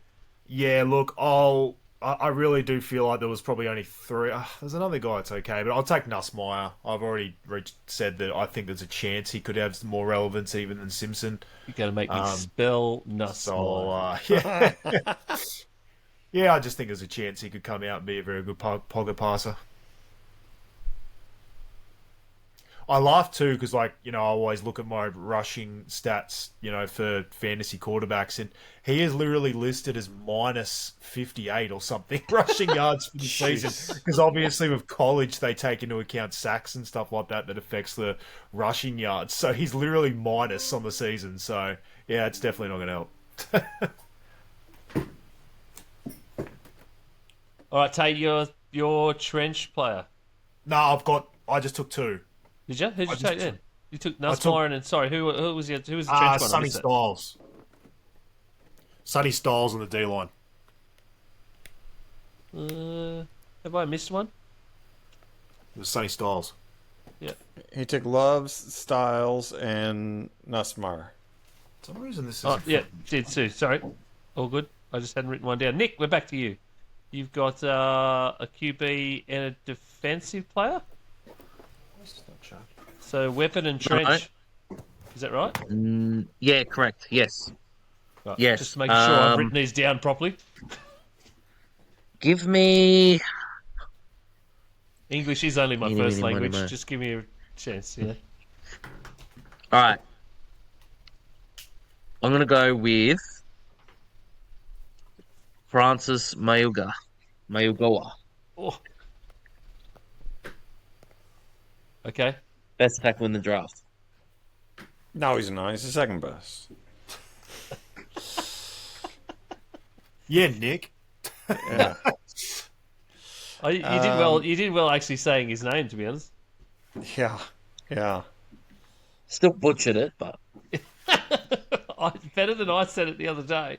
Yeah, look, I really do feel like there was probably only three. There's another guy that's okay, but I'll take Nussmeier. I've already said that I think there's a chance he could have some more relevance even than Simpson. You're going to make me spell So, Nussmeier. yeah. Yeah, I just think there's a chance he could come out and be a very good pocket passer. I laugh too because, like, I always look at my rushing stats, for fantasy quarterbacks, and he is literally listed as minus 58 or something rushing yards for the season. Because obviously with college they take into account sacks and stuff like that affects the rushing yards. So he's literally minus on the season. So yeah, it's definitely not going to help. All right, Tay, your trench player. No, I just took two. Did you? Who'd you take then? You took I Nussmeier and sorry, who was the trench one? Sonny Styles. Sonny Styles on the D line. Have I missed one? It was Sonny Styles. Yeah. He took Loves, Styles, and Nussmeier. For some reason this is. Oh, yeah, did too. Sorry. All good. I just hadn't written one down. Nick, we're back to you. You've got a QB and a defensive player? So weapon and trench. Is that right? Yeah, correct. Yes. Right. Yes. Just making sure I've written these down properly. Give me... English is only my Eeny, first meeny, miny, language. moe. Just give me a chance, yeah. All right. I'm going to go with Francis Mayugawa. Oh. Okay. Best tackle in the draft. No, he's not. He's the second best. Yeah, Nick. Yeah. Oh, you did well. You did well actually saying his name, to be honest. Yeah. Yeah. Still butchered it, but... Better than I said it the other day.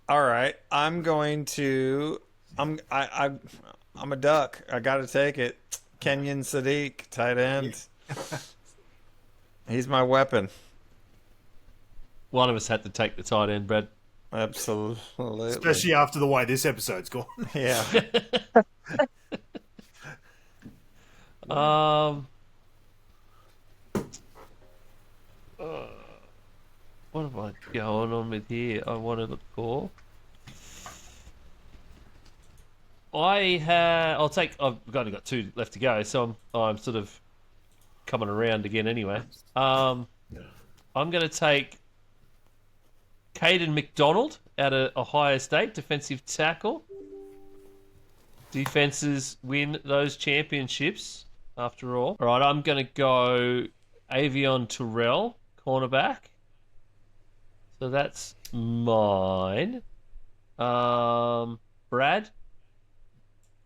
All right. I'm a duck. I got to take it. Kenyon Sadiq, tight end. He's my weapon. One of us had to take the tight end, Brad. Absolutely. Especially after the way this episode's gone. Yeah. What have I going on with here? I want to look for. I've only got two left to go, so I'm sort of coming around again anyway. I'm going to take Caden McDonald out of Ohio State, defensive tackle. Defenses win those championships, after all. All right, I'm going to go Avion Terrell, cornerback. So that's mine. Brad?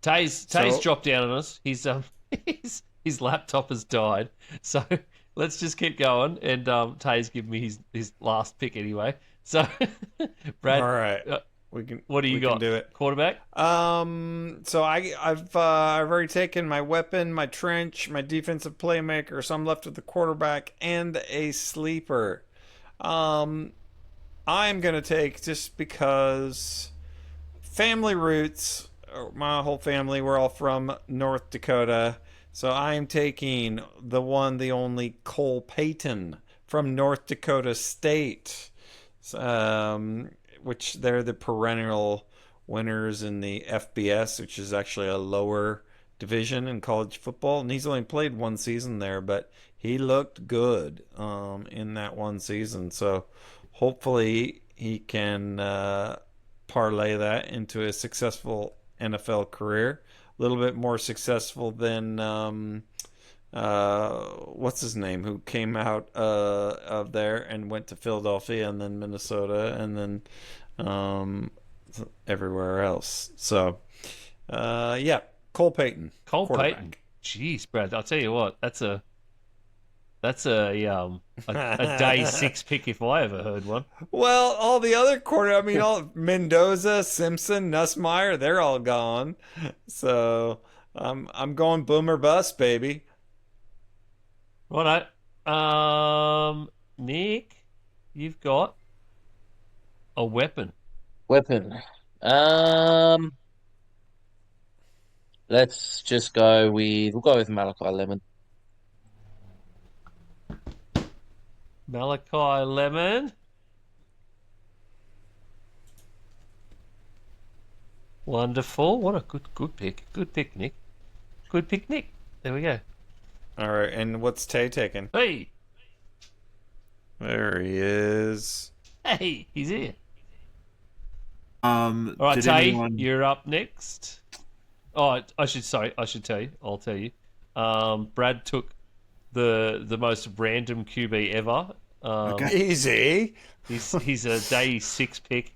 Tay's dropped down on us. His laptop has died. So let's just keep going. And Tay's given me his last pick anyway. So Brad, All right. What do you got? Can do it. Quarterback? So I've already taken my weapon, my trench, my defensive playmaker. So I'm left with the quarterback and a sleeper. I'm gonna take, just because family roots. My whole family, we're all from North Dakota. So I'm taking the one, the only Cole Payton from North Dakota State. Which they're the perennial winners in the FBS, which is actually a lower division in college football. And he's only played one season there, but he looked good in that one season. So hopefully he can parlay that into a successful NFL career. A little bit more successful than what's his name, who came out of there and went to Philadelphia and then Minnesota and then everywhere else. So yeah, Cole Payton. Cole Payton. Jeez, Brad, I'll tell you what, that's a day 6 pick if I ever heard one. Well, all the other all Mendoza, Simpson, Nussmeier, they're all gone. So I'm going boomer bust, baby. Righto. Nick, you've got a weapon. Weapon. Let's just go with we'll go with Malachi Lemon. Malachi Lemon. Wonderful. What a good pick. Good pick, Nick. Good pick, Nick. There we go. All right, and what's Tay taking? Hey. There he is. Hey, he's here. All right, Tay, you're up next. Oh, I should tell you. I'll tell you. Brad took the most random QB ever. Okay. Easy. He's a day 6 pick.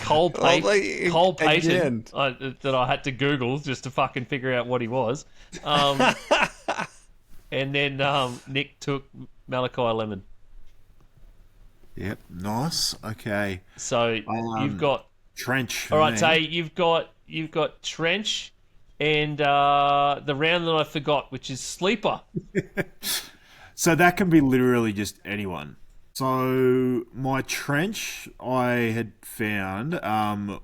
Cole Payton that I had to Google just to fucking figure out what he was. And then Nick took Malachi Lemon. Yep, nice. Okay. So you've got Trench. All right, Tay, you've got Trench and the round that I forgot, which is Sleeper. So that can be literally just anyone. So my trench I had found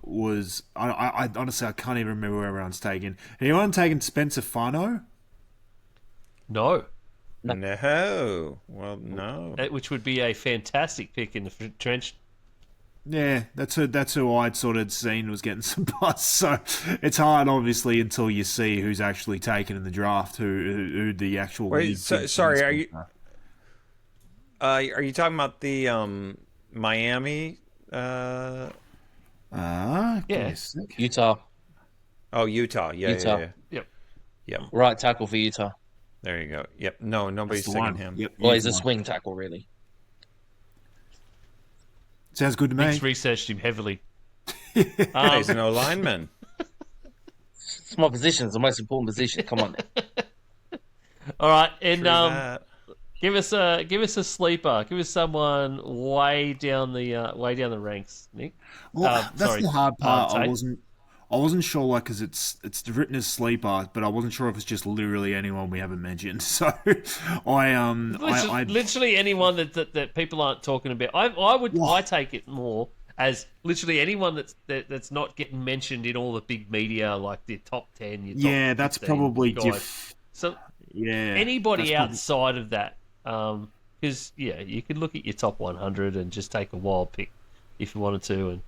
was I honestly I can't even remember where everyone's taken. Anyone taken Spencer Fano? No. Well, no. Which would be a fantastic pick in the trench. Yeah, that's who I'd sort of seen was getting some buzz. So it's hard, obviously, until you see who's actually taken in the draft, who the actual. Wait, sorry, are you talking about the Miami? Yes, Utah. Oh, Utah. Yeah, Utah. Yep. Right tackle for Utah. There you go. Yep. No, nobody's taking him. Yep. Well, he's a swing tackle, really. Sounds good to me. Nick's researched him heavily. He's an O-lineman. It's my position. It's the most important position. Come on. All right, and give us a sleeper. Give us someone way down the ranks, Nick. Well, that's the hard part. Tate. I wasn't sure, like, because it's written as sleeper, but I wasn't sure if it's just literally anyone we haven't mentioned. So literally anyone that people aren't talking about. I take it more as literally anyone that's not getting mentioned in all the big media, like the top 10. Your top yeah, that's 15 probably guys. So yeah, anybody outside of that, because you could look at your top 100 and just take a wild pick if you wanted to and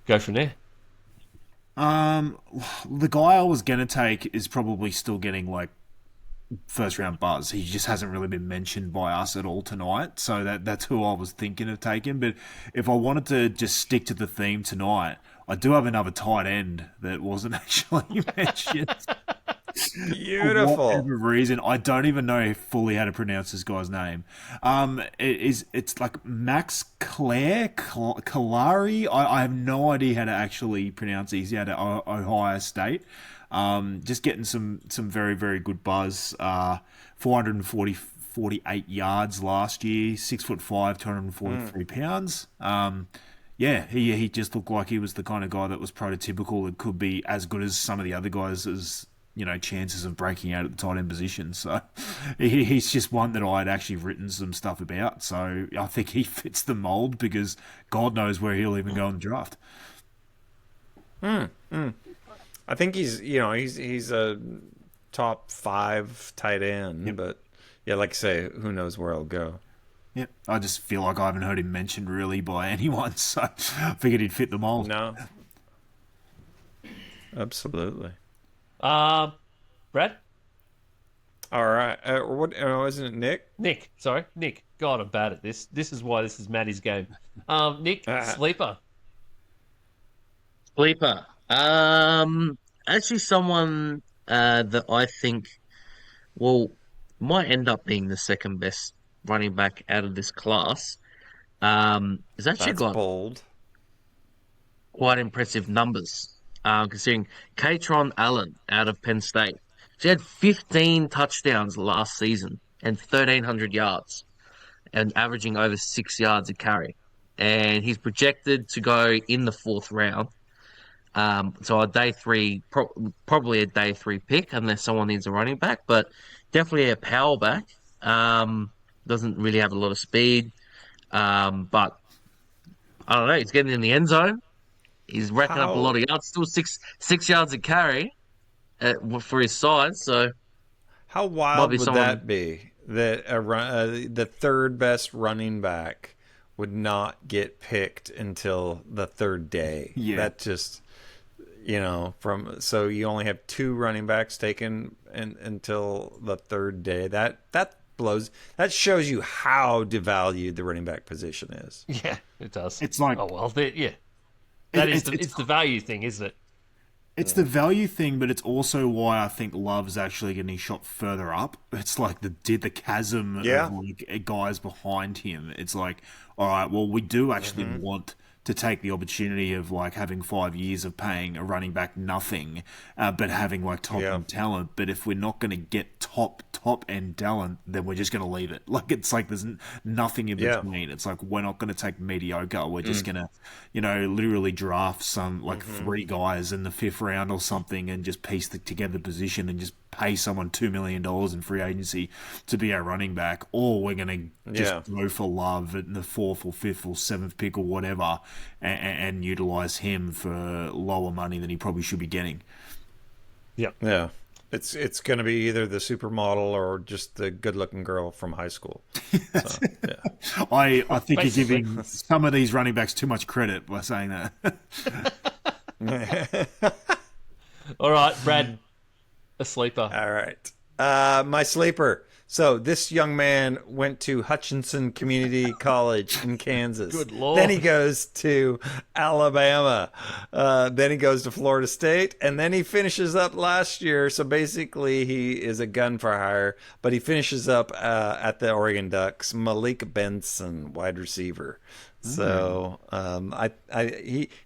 go from there. The guy I was gonna take is probably still getting like first round buzz. He just hasn't really been mentioned by us at all tonight, so that's who I was thinking of taking. But if I wanted to just stick to the theme tonight, I do have another tight end that wasn't actually mentioned. Beautiful. For whatever reason, I don't even know fully how to pronounce this guy's name. It's like Max Kalari. I have no idea how to actually pronounce it. He's out of Ohio State. Just getting some very, very good buzz. 48 yards last year, 6'5", 243 pounds. He just looked like he was the kind of guy that was prototypical and could be as good as some of the other guys as, chances of breaking out at the tight end position. So he's just one that I'd actually written some stuff about. So I think he fits the mold because God knows where he'll even go in the draft. I think he's a top 5 tight end, but yeah, like I say, who knows where he'll go. Yeah, I just feel like I haven't heard him mentioned really by anyone, so I figured he'd fit the mold. No, absolutely. Brad? All right. What isn't it Nick? Nick. Sorry. Nick. God, I'm bad at this. This is why this is Maddie's game. Nick, sleeper. Sleeper. Actually someone that I think might end up being the second best running back out of this class. Has actually got bold. Quite impressive numbers. Considering Katron Allen out of Penn State. She had 15 touchdowns last season and 1,300 yards and averaging over 6 yards a carry. And he's projected to go in the 4th round. So a day 3, probably a day 3 pick unless someone needs a running back, but definitely a power back. Doesn't really have a lot of speed. But I don't know. He's getting in the end zone. He's racking up a lot How of yards. Still six yards a carry for his size. So how might wild be would someone. that be that the third best running back would not get picked until the third day? Yeah. That just so you only have two running backs taken until the third day. That shows you how devalued the running back position is. Yeah, it does. It's like oh well, yeah. That is it's it's the value thing, isn't it? It's the value thing, but it's also why I think Love's actually getting shot further up. It's like the chasm Yeah. of like guys behind him. It's like, all right, well, we do actually want to take the opportunity of like having 5 years of paying a running back nothing, but having like top Yeah. end talent. But if we're not going to get top end talent, then we're just going to leave it. Like it's like there's nothing in Yeah. between. It's like we're not going to take mediocre. We're just going to, literally draft some like three guys in the fifth round or something and just piece together position and just pay someone $2 million in free agency to be our running back, or we're going to just go for Love in the fourth or fifth or seventh pick or whatever and utilize him for lower money than he probably should be getting. Yeah. It's going to be either the supermodel or just the good-looking girl from high school. So, yeah. I think you're Basically. giving some of these running backs too much credit by saying that. All right, Brad, a sleeper. All right. My sleeper. So this young man went to Hutchinson Community College in Kansas. Good Lord. Then he goes to Alabama. Then he goes to Florida State. And then he finishes up last year. So basically he is a gun for hire. But he finishes up at the Oregon Ducks. Malik Benson, wide receiver. So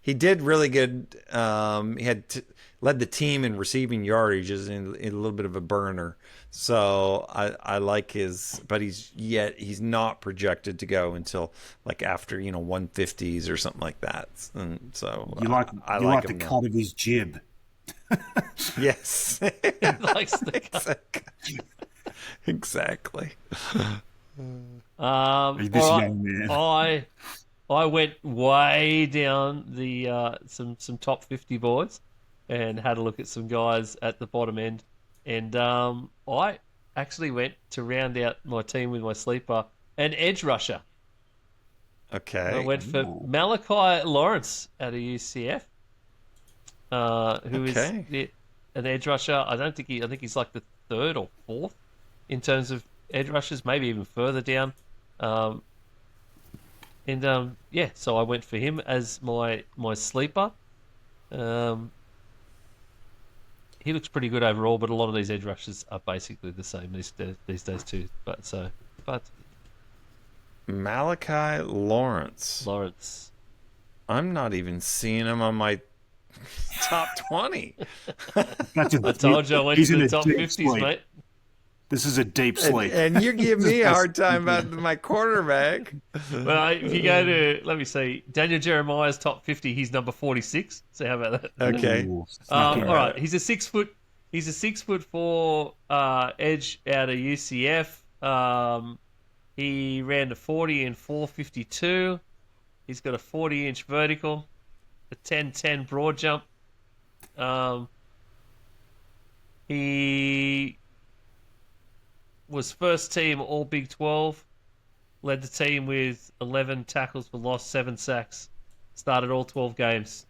he did really good. He had led the team in receiving yardages and a little bit of a burner. So I like his, but he's not projected to go until like after 150s or something like that. And so You like I you like like the him now. cut of his jib. Yes, Likes the cut. exactly. This All right. young man. I went way down the some top 50 boards and had a look at some guys at the bottom end, and I actually went to round out my team with my sleeper, an edge rusher. Okay. I went for Malachi Lawrence out of UCF, who is Okay. an edge rusher. I think he's like the third or fourth in terms of edge rushers, maybe even further down. So I went for him as my sleeper. He looks pretty good overall, but a lot of these edge rushers are basically the same these days too. But Malachi Lawrence. Lawrence, I'm not even seeing him on my top 20. I told you I went He's to in the a top deep 50s, sleep. mate. This is a deep sleep. And you give me a hard time about my quarterback. Well, if you go to, let me see, Daniel Jeremiah's top 50, he's number 46. So how about that? Okay. Ooh, snuck in. All right, he's a 6'4" edge out of UCF. He ran a 40 in 4.52. He's got a 40-inch vertical, a 10-10 broad jump. He was first team All Big 12. Led the team with 11 tackles for loss, 7 sacks. Started all 12 games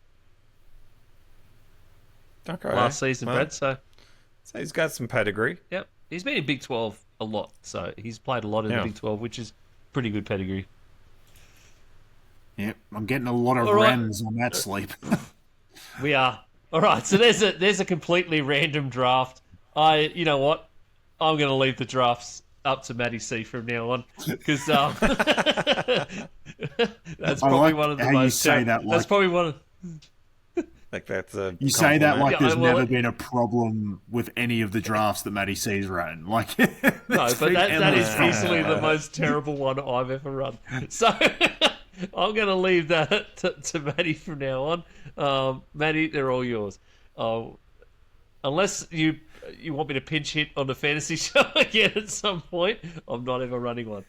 Okay. last season, Well, Brad. So, he's got some pedigree. yep. He's been in Big 12 a lot. So, he's played a lot in Yeah. the Big 12, which is pretty good pedigree. Yep, I'm getting a lot of All right. Rams on that sleep. We are. All right, so there's a completely random draft. You know what? I'm going to leave the drafts up to Matty C from now on because that's probably like one of the how you most. say that, that's like- probably one of. Like that's a You say that compliment. like Yeah, there's well, never been a problem with any of the drafts that Matty C's run. Like, No, it's but been that is endless. easily the most terrible one I've ever run. So I'm going to leave that to Matty from now on. Matty, they're all yours. unless you want me to pinch hit on the fantasy show again at some point, I'm not ever running one.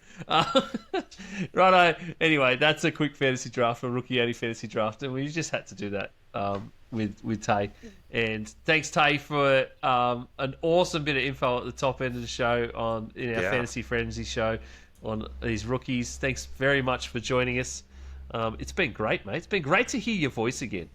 Righto. Anyway, that's a quick fantasy draft, a rookie only fantasy draft, and we just had to do that with Tay. And thanks, Tay, for an awesome bit of info at the top end of the show in our Fantasy Frenzy show on these rookies. Thanks very much for joining us. It's been great, mate. It's been great to hear your voice again.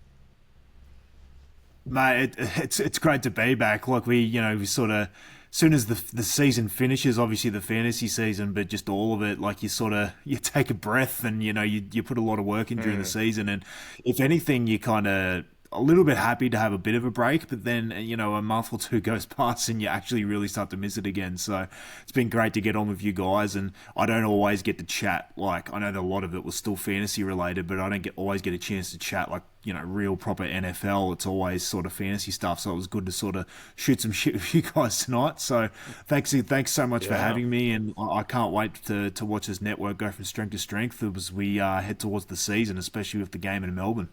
Mate, it's great to be back. Like we sort of, as soon as the season finishes, obviously the fantasy season, but just all of it, like you take a breath and you put a lot of work in during the season, and if anything, you kind of a little bit happy to have a bit of a break, but then a month or two goes past and you actually really start to miss it again. So it's been great to get on with you guys, and I don't always get to chat. Like, I know that a lot of it was still fantasy related, but I don't always get a chance to chat like real proper NFL. It's always sort of fantasy stuff, so it was good to sort of shoot some shit with you guys tonight. So thanks so much for having me, and I can't wait to watch this network go from strength to strength as we head towards the season, especially with the game in Melbourne.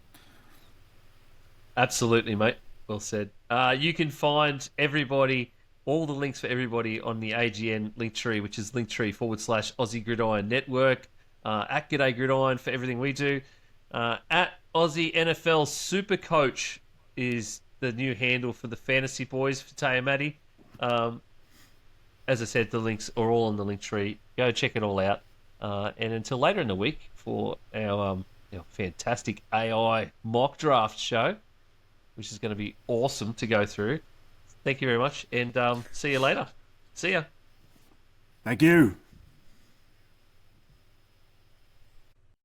Absolutely, mate. Well said. You can find all the links for everybody on the AGN Linktree, which is Linktree/Aussie Gridiron Network. At G'day Gridiron for everything we do. At Aussie NFL Supercoach is the new handle for the fantasy boys for Tay and Matty. As I said, the links are all on the Linktree. Go check it all out. And until later in the week for our fantastic AI mock draft show, which is going to be awesome to go through. Thank you very much, and see you later. See ya. Thank you.